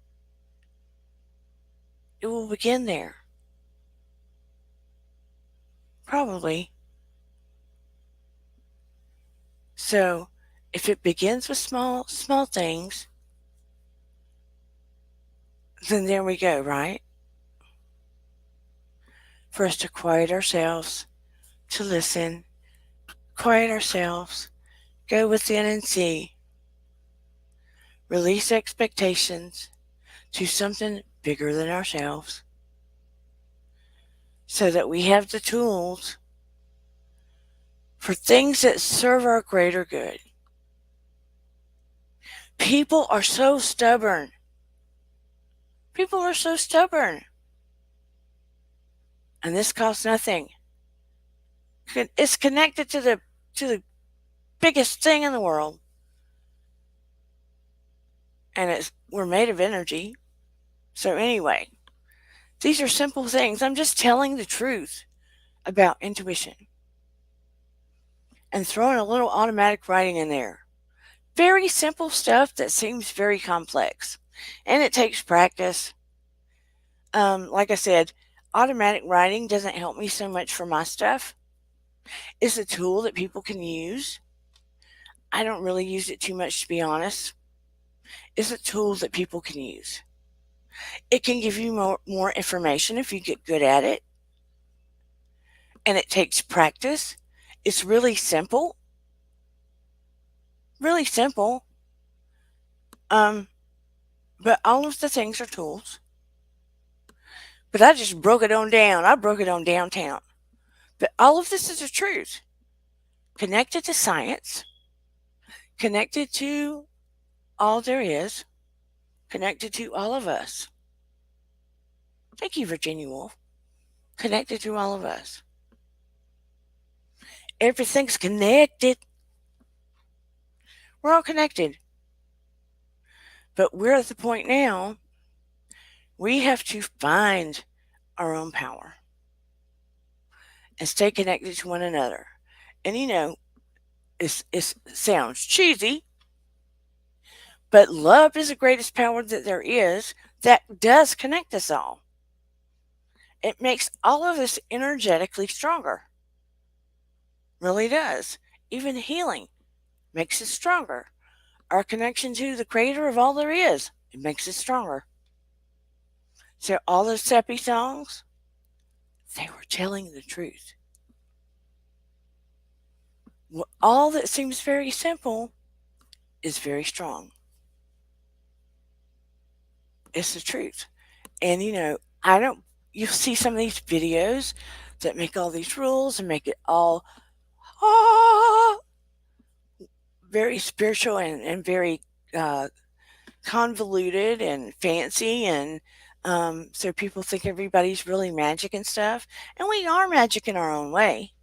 Speaker 1: It will begin there. Probably. So if it begins with small things, then there we go, right? For us to quiet ourselves, to listen, quiet ourselves, go within and see, release expectations to something bigger than ourselves, so that we have the tools for things that serve our greater good. People are so stubborn. People are so stubborn. And this costs nothing. It's connected to the biggest thing in the world. And we're made of energy. So anyway, these are simple things. I'm just telling the truth about intuition. And throwing a little automatic writing in there. Very simple stuff that seems very complex. And it takes practice. Like I said, automatic writing doesn't help me so much for my stuff. It's a tool that people can use. I don't really use it too much, to be honest. It's a tool that people can use. It can give you more information if you get good at it. And it takes practice. It's really simple. Really simple. But all of the things are tools. But I just broke it on down. I broke it on downtown. But all of this is the truth. Connected to science. Connected to all there is. Connected to all of us. Thank you, Virginia Woolf. Connected to all of us. Everything's connected. We're all connected. But we're at the point now, we have to find our own power and stay connected to one another. And it sounds cheesy, but love is the greatest power that there is that does connect us all. It makes all of us energetically stronger. Really does. Even healing makes us stronger. Our connection to the creator of all there is, it makes us stronger. So all those sappy songs, they were telling the truth. All that seems very simple is very strong. It's the truth. And you'll see some of these videos that make all these rules and make it all very spiritual and very convoluted and fancy and So people think everybody's really magic and stuff, and we are magic in our own way.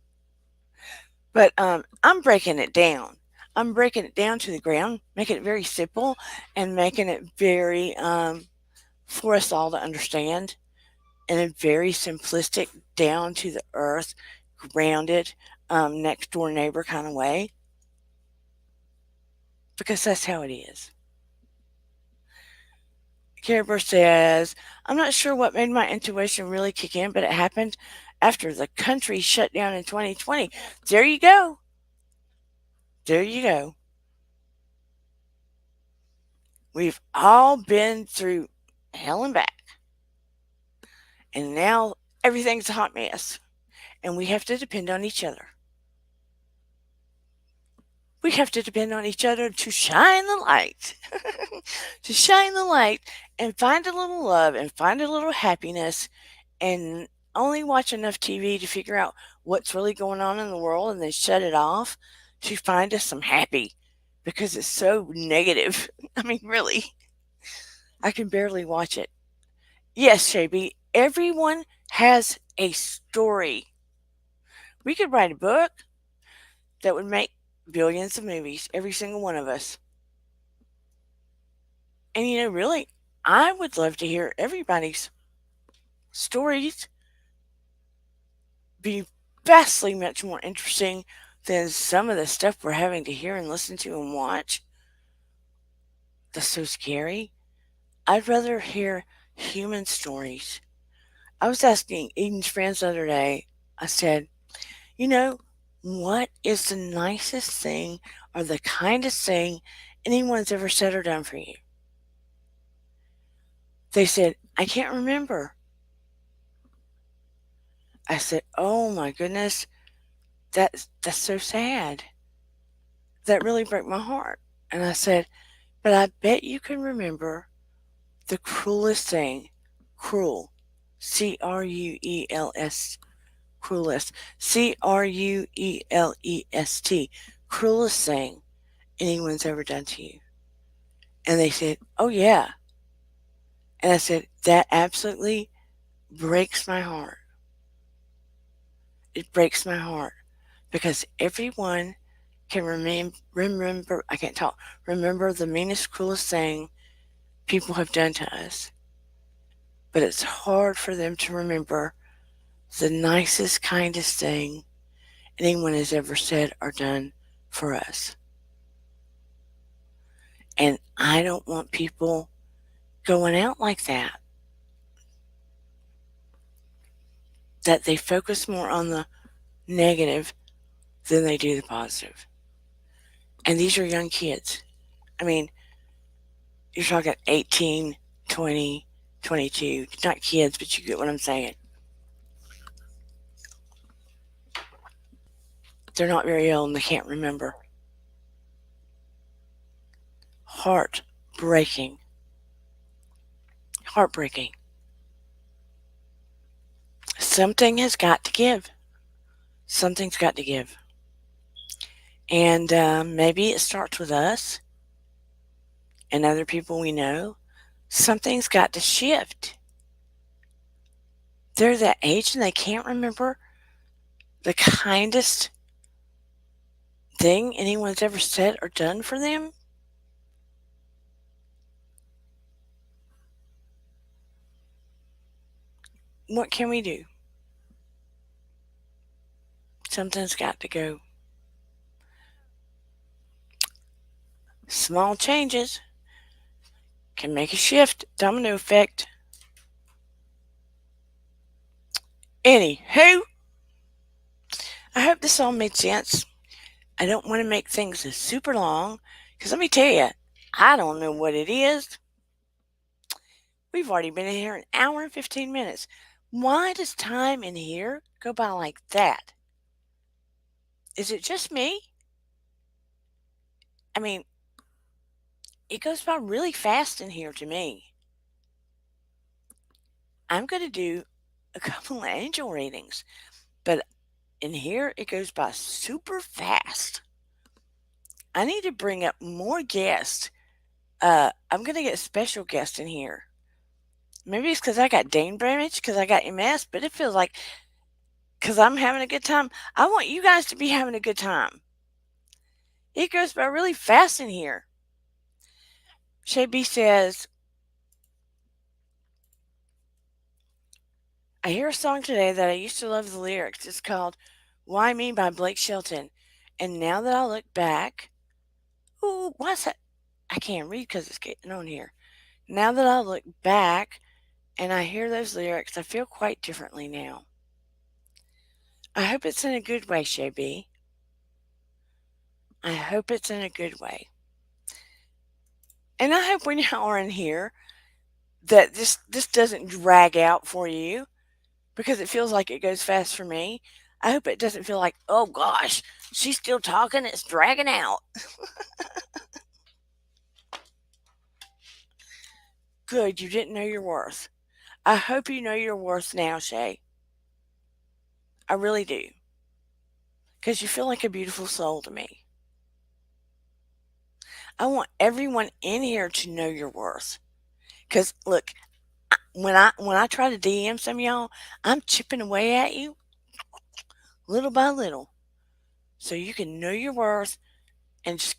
Speaker 1: But I'm breaking it down. I'm breaking it down to the ground, making it very simple, and making it very for us all to understand in a very simplistic, down to the earth, grounded, next door neighbor kind of way, because that's how it is. Care says, I'm not sure what made my intuition really kick in, but it happened after the country shut down in 2020. There you go. There you go. We've all been through hell and back, and now everything's a hot mess, and we have to depend on each other. We have to depend on each other to shine the light, to shine the light and find a little love and find a little happiness, and only watch enough TV to figure out what's really going on in the world and then shut it off to find us some happy because it's so negative. I mean, really, I can barely watch it. Yes, Shabby, everyone has a story. We could write a book that would make billions of movies, every single one of us. And really, I would love to hear everybody's stories be vastly much more interesting than some of the stuff we're having to hear and listen to and watch. That's so scary. I'd rather hear human stories. I was asking Eden's friends the other day, I said, what is the nicest thing or the kindest thing anyone's ever said or done for you? They said, I can't remember. I said, oh my goodness, that's so sad. That really broke my heart. And I said, but I bet you can remember the cruelest thing. Cruel. Cruels. Cruelest. Cruelest. Cruelest thing anyone's ever done to you. And they said, oh yeah. And I said, that absolutely breaks my heart. It breaks my heart because everyone can remember, I can't talk, remember the meanest, cruelest thing people have done to us. But it's hard for them to remember the nicest, kindest thing anyone has ever said or done for us. And I don't want people going out like that. That they focus more on the negative than they do the positive. And these are young kids. I mean, you're talking 18, 20, 22. Not kids, but you get what I'm saying. They're not very old and they can't remember. Heartbreaking. Heartbreaking. Something has got to give. Something's got to give. And maybe it starts with us and other people we know. Something's got to shift. They're that age and they can't remember the kindest thing anyone's ever said or done for them. What can we do? Something's got to go. Small changes can make a shift. Domino effect. Anywho, I hope this all made sense. I don't want to make things super long because let me tell you, I don't know what it is. We've already been in here an hour and 15 minutes. Why does time in here go by like that? Is it just me? I mean, it goes by really fast in here to me. I'm going to do a couple of angel readings, but in here it goes by super fast. I need to bring up more guests. I'm going to get a special guest in here. Maybe it's because I got Dane Bramage, because I got MS, but it feels like because I'm having a good time. I want you guys to be having a good time. It goes by really fast in here. Shay B says, I hear a song today that I used to love the lyrics. It's called Why Me by Blake Shelton. And now that I look back, ooh, what's that? I can't read because it's getting on here. Now that I look back and I hear those lyrics, I feel quite differently now. I hope it's in a good way, Shay B. I hope it's in a good way. And I hope when y'all are in here that this doesn't drag out for you because it feels like it goes fast for me. I hope it doesn't feel like, oh gosh, she's still talking, it's dragging out. Good, you didn't know your worth. I hope you know your worth now, Shay. I really do. Because you feel like a beautiful soul to me. I want everyone in here to know your worth. Because look, when I try to DM some of y'all, I'm chipping away at you little by little. So you can know your worth and just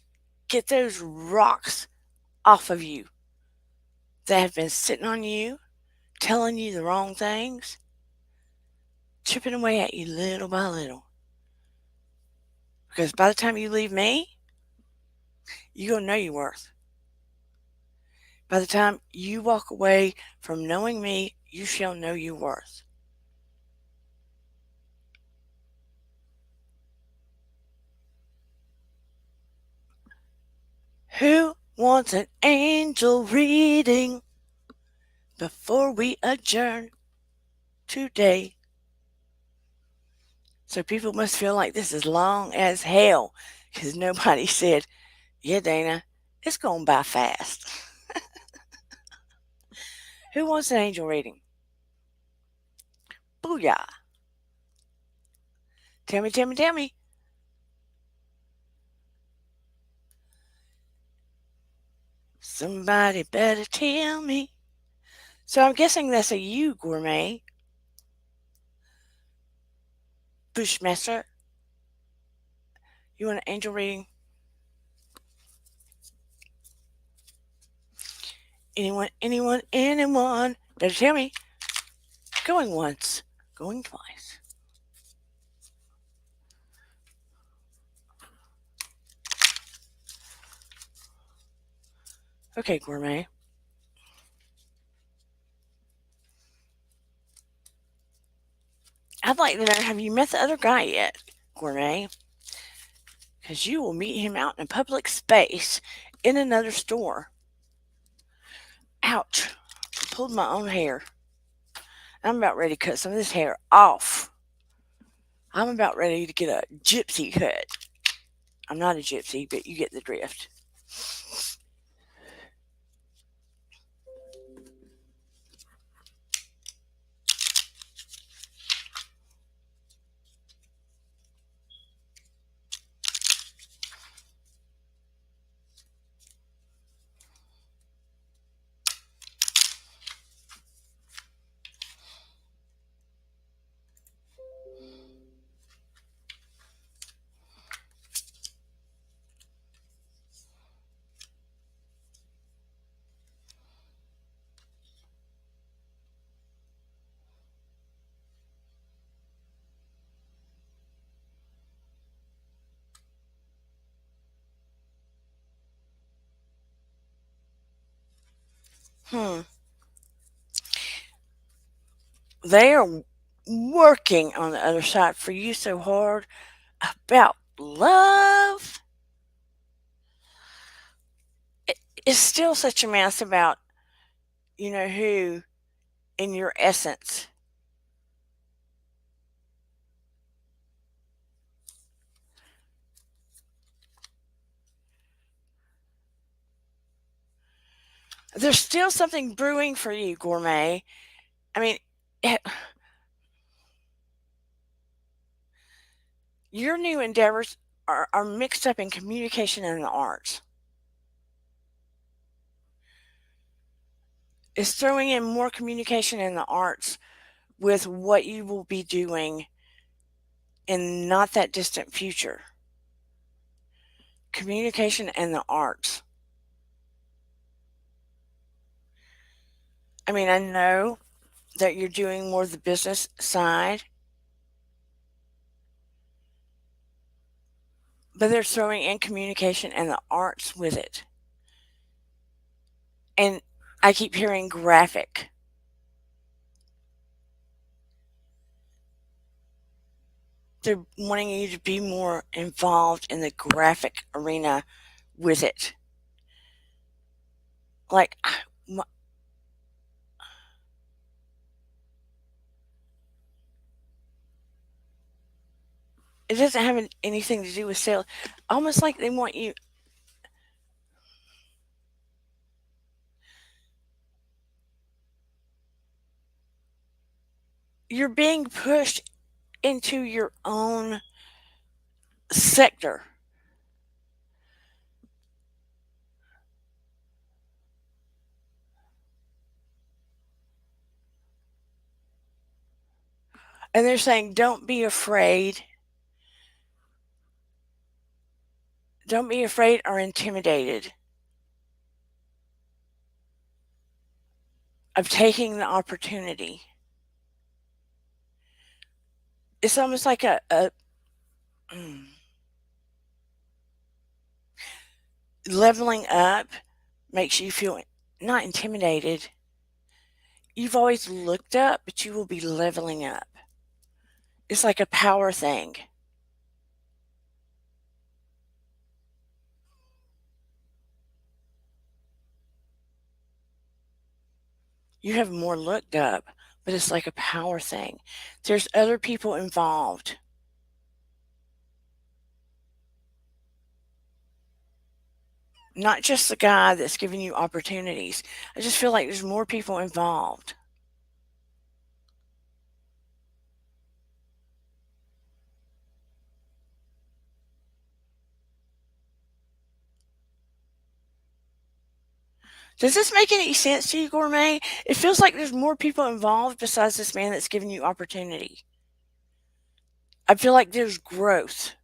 Speaker 1: get those rocks off of you that have been sitting on you, telling you the wrong things, chipping away at you little by little. Because by the time you leave me, you're going to know your worth. By the time you walk away from knowing me, you shall know your worth. Who wants an angel reading before we adjourn today? So people must feel like this is long as hell because nobody said, yeah, Dana, it's going by fast. Who wants an angel reading? Booyah. Tell me, tell me, tell me. Somebody better tell me. So I'm guessing that's a you, Gourmet. Bushmaster. You want an angel reading? Anyone, anyone, anyone? Better tell me. Going once, going twice. Okay, Gourmet. I'd like to know, have you met the other guy yet, Gourmet? Because you will meet him out in a public space in another store. Ouch. I pulled my own hair. I'm about ready to cut some of this hair off. I'm about ready to get a gypsy cut. I'm not a gypsy, but you get the drift. Hmm. They are working on the other side for you so hard about love. It's still such a mess about, who in your essence. There's still something brewing for you, Gourmet. I mean, it, your new endeavors are mixed up in communication and the arts. is throwing in more communication in the arts with what you will be doing in not that distant future. Communication and the arts. I mean, I know that you're doing more of the business side, but they're throwing in communication and the arts with it. And I keep hearing graphic. They're wanting you to be more involved in the graphic arena with it. Like, it doesn't have anything to do with sales. Almost like they want you. You're being pushed into your own sector. And they're saying, don't be afraid. Don't be afraid or intimidated of taking the opportunity. It's almost like a leveling up makes you feel not intimidated. You've always looked up, but you will be leveling up. It's like a power thing. You have more looked up, but it's like a power thing. There's other people involved. Not just the guy that's giving you opportunities. I just feel like there's more people involved. Does this make any sense to you, Gourmet? It feels like there's more people involved besides this man that's giving you opportunity. I feel like there's growth.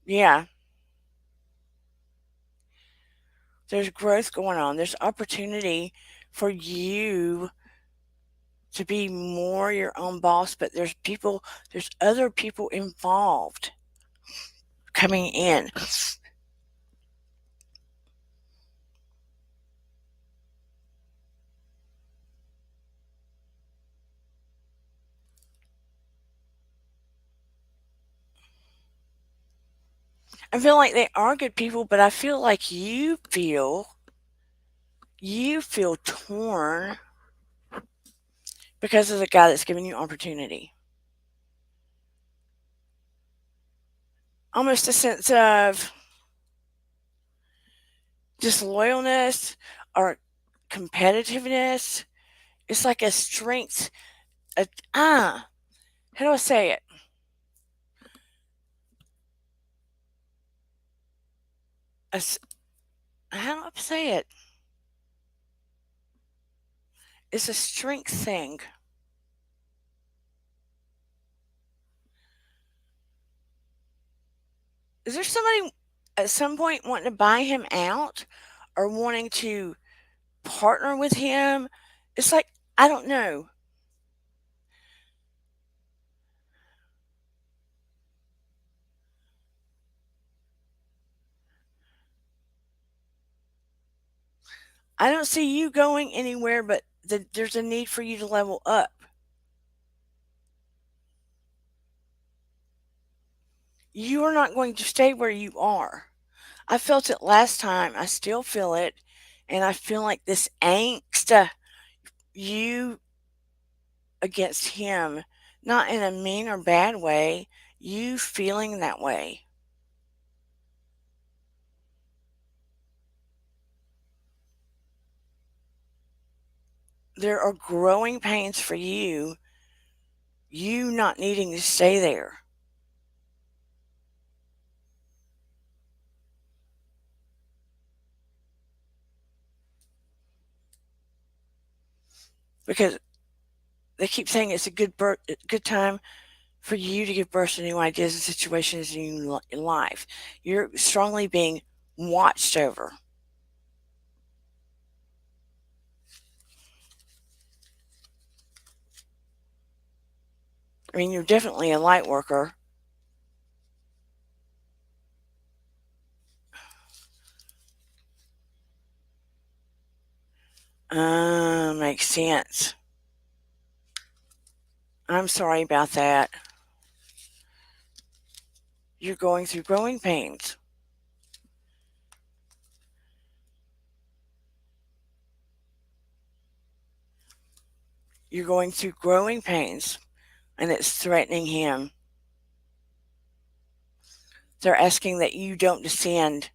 Speaker 1: Yeah, there's growth going on. There's opportunity for you to be more your own boss, but there's other people involved coming in. I feel like they are good people, but I feel like you feel torn because of the guy that's giving you opportunity. Almost a sense of disloyalness or competitiveness. It's like a strength. A, how do I say it? A s How do I say it? It's a strength thing. Is there somebody at some point wanting to buy him out or wanting to partner with him? It's like, I don't know. I don't see you going anywhere, but there's a need for you to level up. You are not going to stay where you are. I felt it last time. I still feel it. And I feel like this angst, you against him, not in a mean or bad way, you feeling that way. There are growing pains for you not needing to stay there. because they keep saying it's a good time for you to give birth to new ideas and situations in your life. You're strongly being watched over. I mean, you're definitely a light worker. Makes sense. I'm sorry about that. You're going through growing pains. You're going through growing pains, and it's threatening him. They're asking that you don't descend.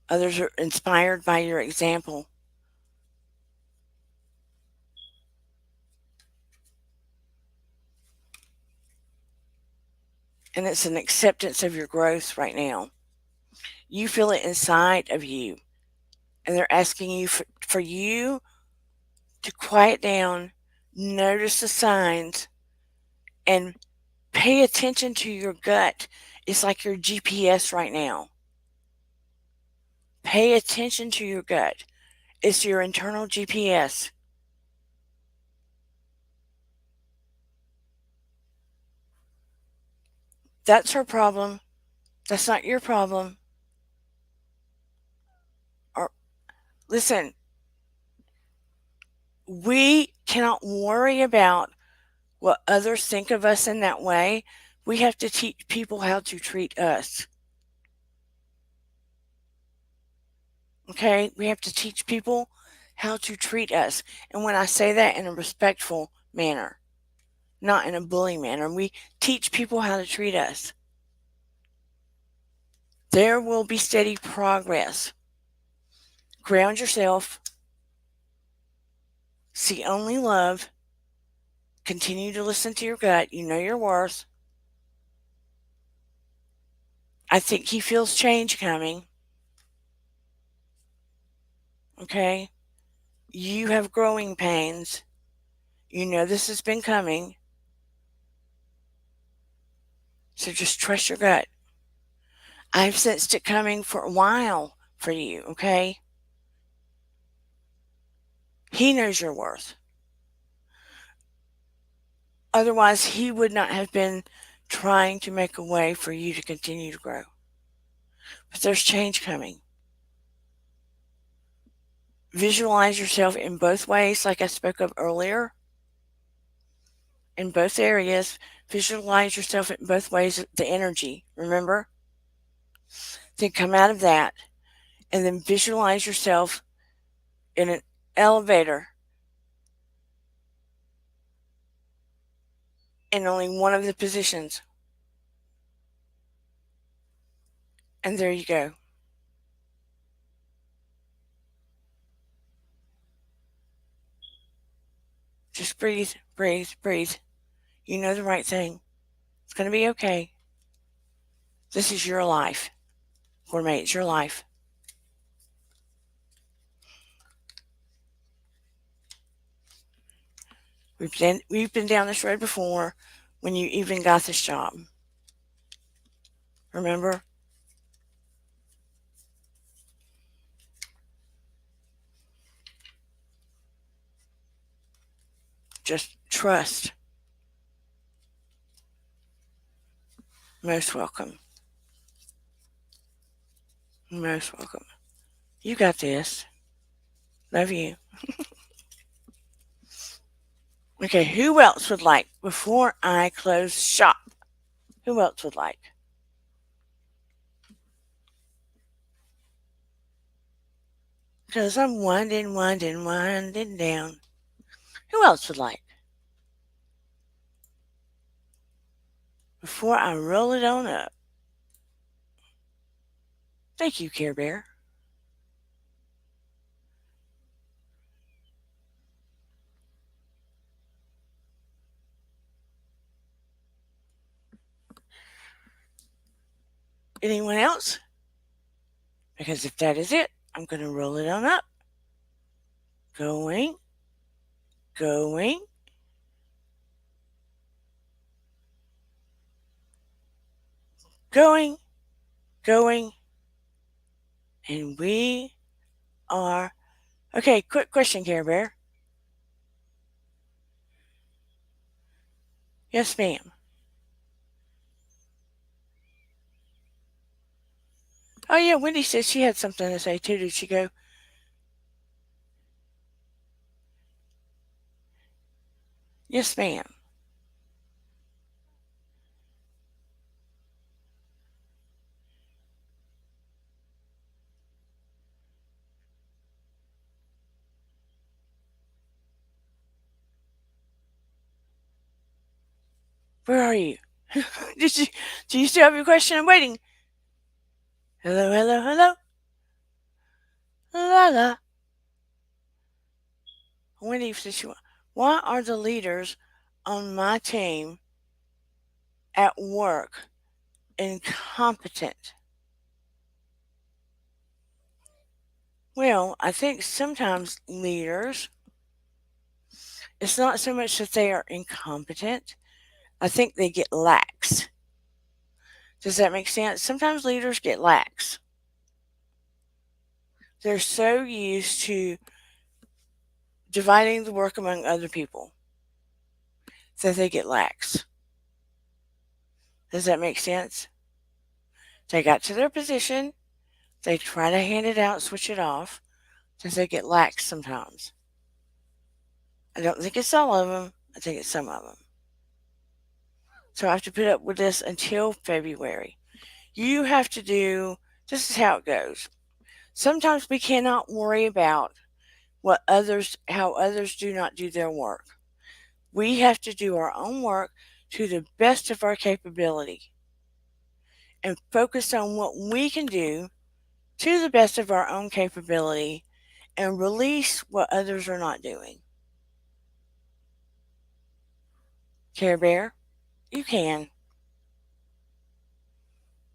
Speaker 1: Others are inspired by your example. And it's an acceptance of your growth right now. You feel it inside of you. And they're asking you for you to quiet down, notice the signs, and pay attention to your gut. It's like your GPS right now. Pay attention to your gut. It's your internal GPS. That's her problem. That's not your problem. Or listen, we cannot worry about what others think of us in that way. We have to teach people how to treat us. Okay? We have to teach people how to treat us. And when I say that in a respectful manner, not in a bullying manner, we teach people how to treat us. There will be steady progress. Ground yourself. See only love. Continue to listen to your gut. You know your worth. I think he feels change coming. Okay? You have growing pains. You know this has been coming. So just trust your gut. I've sensed it coming for a while for you, okay? He knows your worth. Otherwise, he would not have been trying to make a way for you to continue to grow. But there's change coming. Visualize yourself in both ways, like I spoke of earlier. In both areas, visualize yourself in both ways, the energy, remember? Then come out of that and then visualize yourself in an elevator in only one of the positions. And there you go. Just breathe, breathe, breathe. You know the right thing. It's going to be okay. This is your life. Gourmet, it's your life. We've been down this road before when you even got this job. Remember? Just trust. Most welcome. Most welcome. You got this. Love you. Okay, who else would like, before I close shop, who else would like? Because I'm winding down. Who else would like? Before I roll it on up. Thank you, Care Bear. Anyone else? Because if that is it, I'm going to roll it on up. going, going, going, going, and we are. Okay, quick question, Care Bear. Yes, ma'am. Oh, yeah, Wendy said she had something to say too. Did she go? Yes, ma'am. Where are you? Did you? Do you still have your question? I'm waiting. Hello, hello, hello. La la. Wendy said she. Why are the leaders on my team at work incompetent? Well, I think sometimes leaders, it's not so much that they are incompetent. I think they get lax. Does that make sense? Sometimes leaders get lax. They're so used to dividing the work among other people that they get lax. Does that make sense? They got to their position, they try to hand it out, switch it off, that they get lax sometimes. I don't think it's all of them, I think it's some of them. So I have to put up with this until February. You have to do, this is how it goes. Sometimes we cannot worry about how others do not do their work. We have to do our own work to the best of our capability and focus on what we can do to the best of our own capability and release what others are not doing. Care Bear, you can.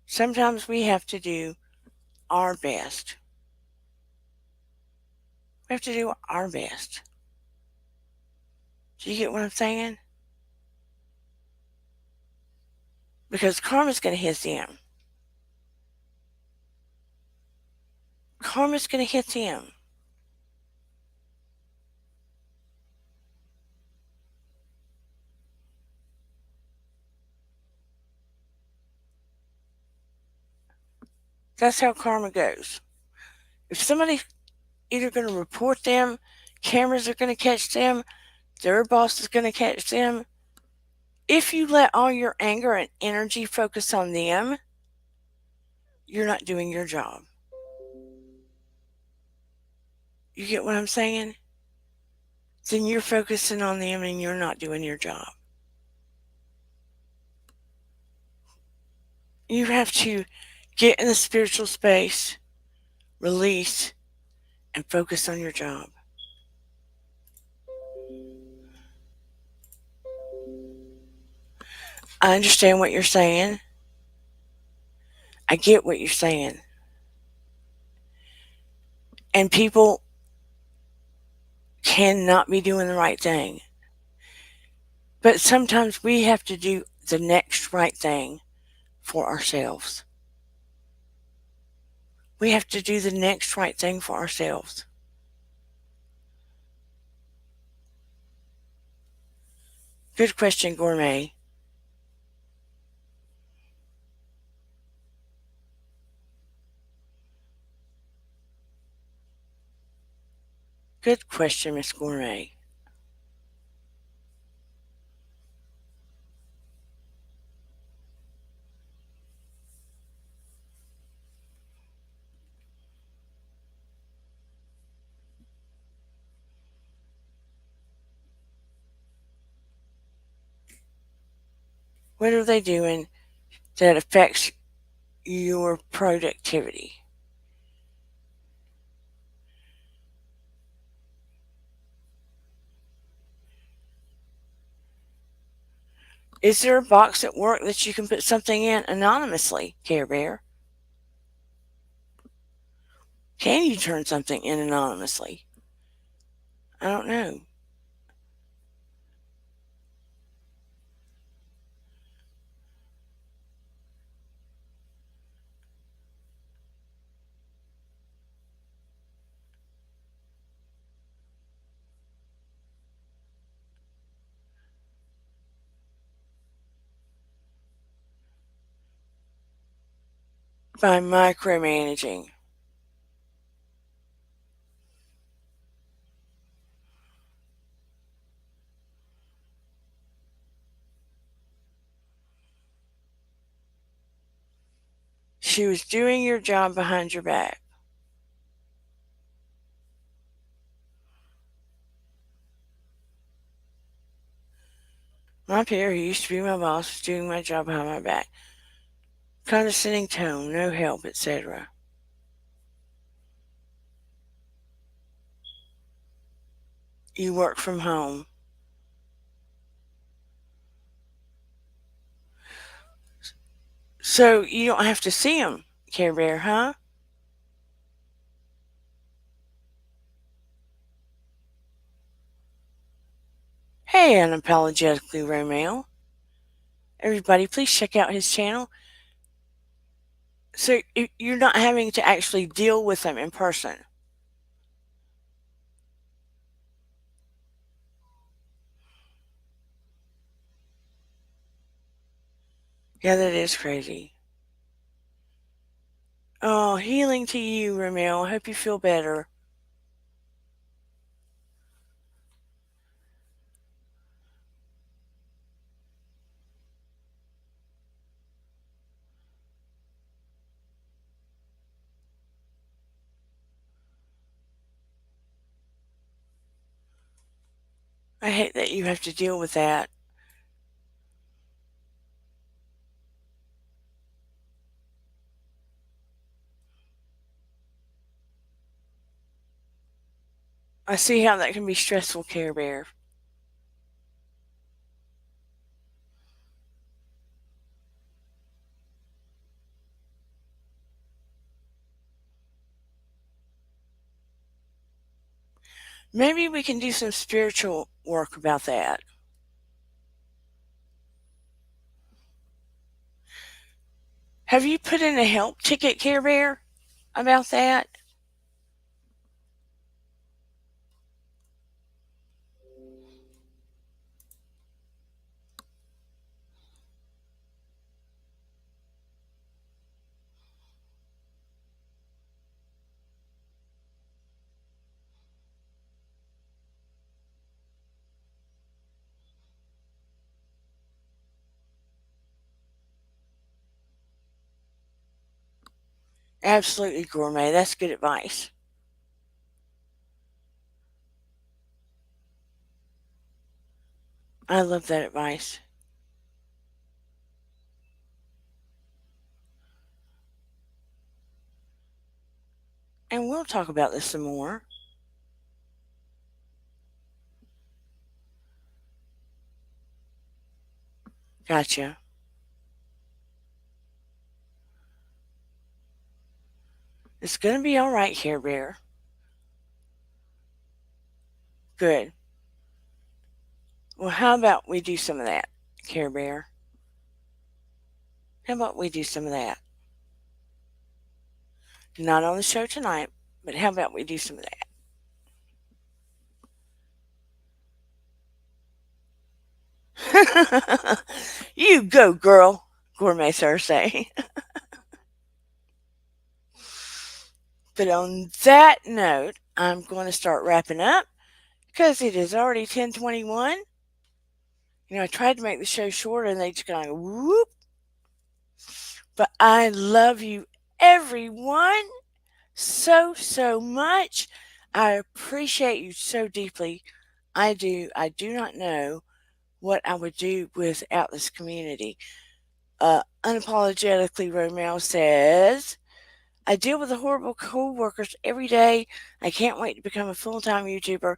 Speaker 1: Sometimes we have to do our best. We have to do our best. Do you get what I'm saying? Because karma's going to hit them. Karma's going to hit them. That's how karma goes. If somebody's either going to report them, cameras are going to catch them, their boss is going to catch them. If you let all your anger and energy focus on them, you're not doing your job. You get what I'm saying? Then you're focusing on them and you're not doing your job. You have to get in the spiritual space, release, and focus on your job. I understand what you're saying. I get what you're saying. And people cannot be doing the right thing. But sometimes we have to do the next right thing for ourselves. We have to do the next right thing for ourselves. Good question, Gourmet. Good question, Miss Gourmet. What are they doing that affects your productivity? Is there a box at work that you can put something in anonymously, Care Bear? Can you turn something in anonymously? I don't know. By micromanaging. She was doing your job behind your back. My peer, who used to be my boss, was doing my job behind my back. Condescending tone, no help, etc. You work from home. So you don't have to see him, Care Bear, huh? Hey, unapologetically Romeo. Everybody, please check out his channel. So you're not having to actually deal with them in person. Yeah, that is crazy. Oh, healing to you, Romeo. I hope you feel better. I hate that you have to deal with that. I see how that can be stressful, Care Bear. Maybe we can do some spiritual work about that. Have you put in a help ticket, Care Bear, about that? Absolutely, Gourmet. That's good advice. I love that advice. And we'll talk about this some more. Gotcha. It's going to be all right, Care Bear. Good. Well, how about we do some of that, Care Bear? How about we do some of that? Not on the show tonight, but how about we do some of that? You go, girl, Gourmet Thursday. But on that note, I'm going to start wrapping up because it is already 10:21. You know, I tried to make the show shorter and they just kind of whoop. But I love you, everyone, so, so much. I appreciate you so deeply. I do. I do not know what I would do without this community. Unapologetically, Romeo says, I deal with the horrible co-workers every day. I can't wait to become a full-time YouTuber.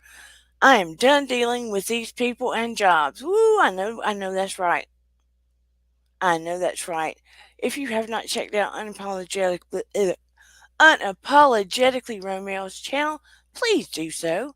Speaker 1: I am done dealing with these people and jobs. Woo, I know that's right. I know that's right. If you have not checked out Unapologetically Romeo's channel, please do so.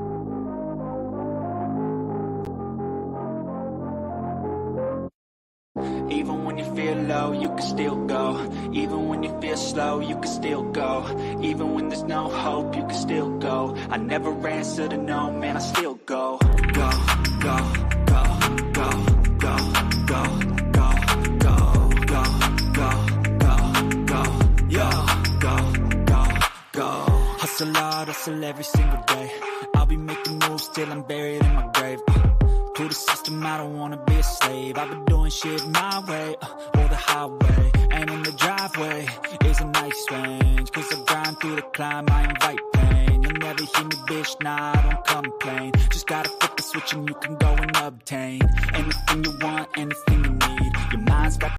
Speaker 2: you can still go. Even when you feel slow, you can still go. Even when there's no hope, you can still go. I never answer to no, man, I still go. Go, go, go, go, go, go, go, go, go, go, go, go, yo, go, go, go. Hustle hard, hustle every single day. I'll be making moves till I'm buried in my grave. To the system, I don't wanna be a slave. I've been doing shit my way, or the highway. And in the driveway is a nice range. Cause I grind through the climb, I invite pain. You'll never hear me, bitch, nah, I don't complain. Just gotta flip the switch and you can go and obtain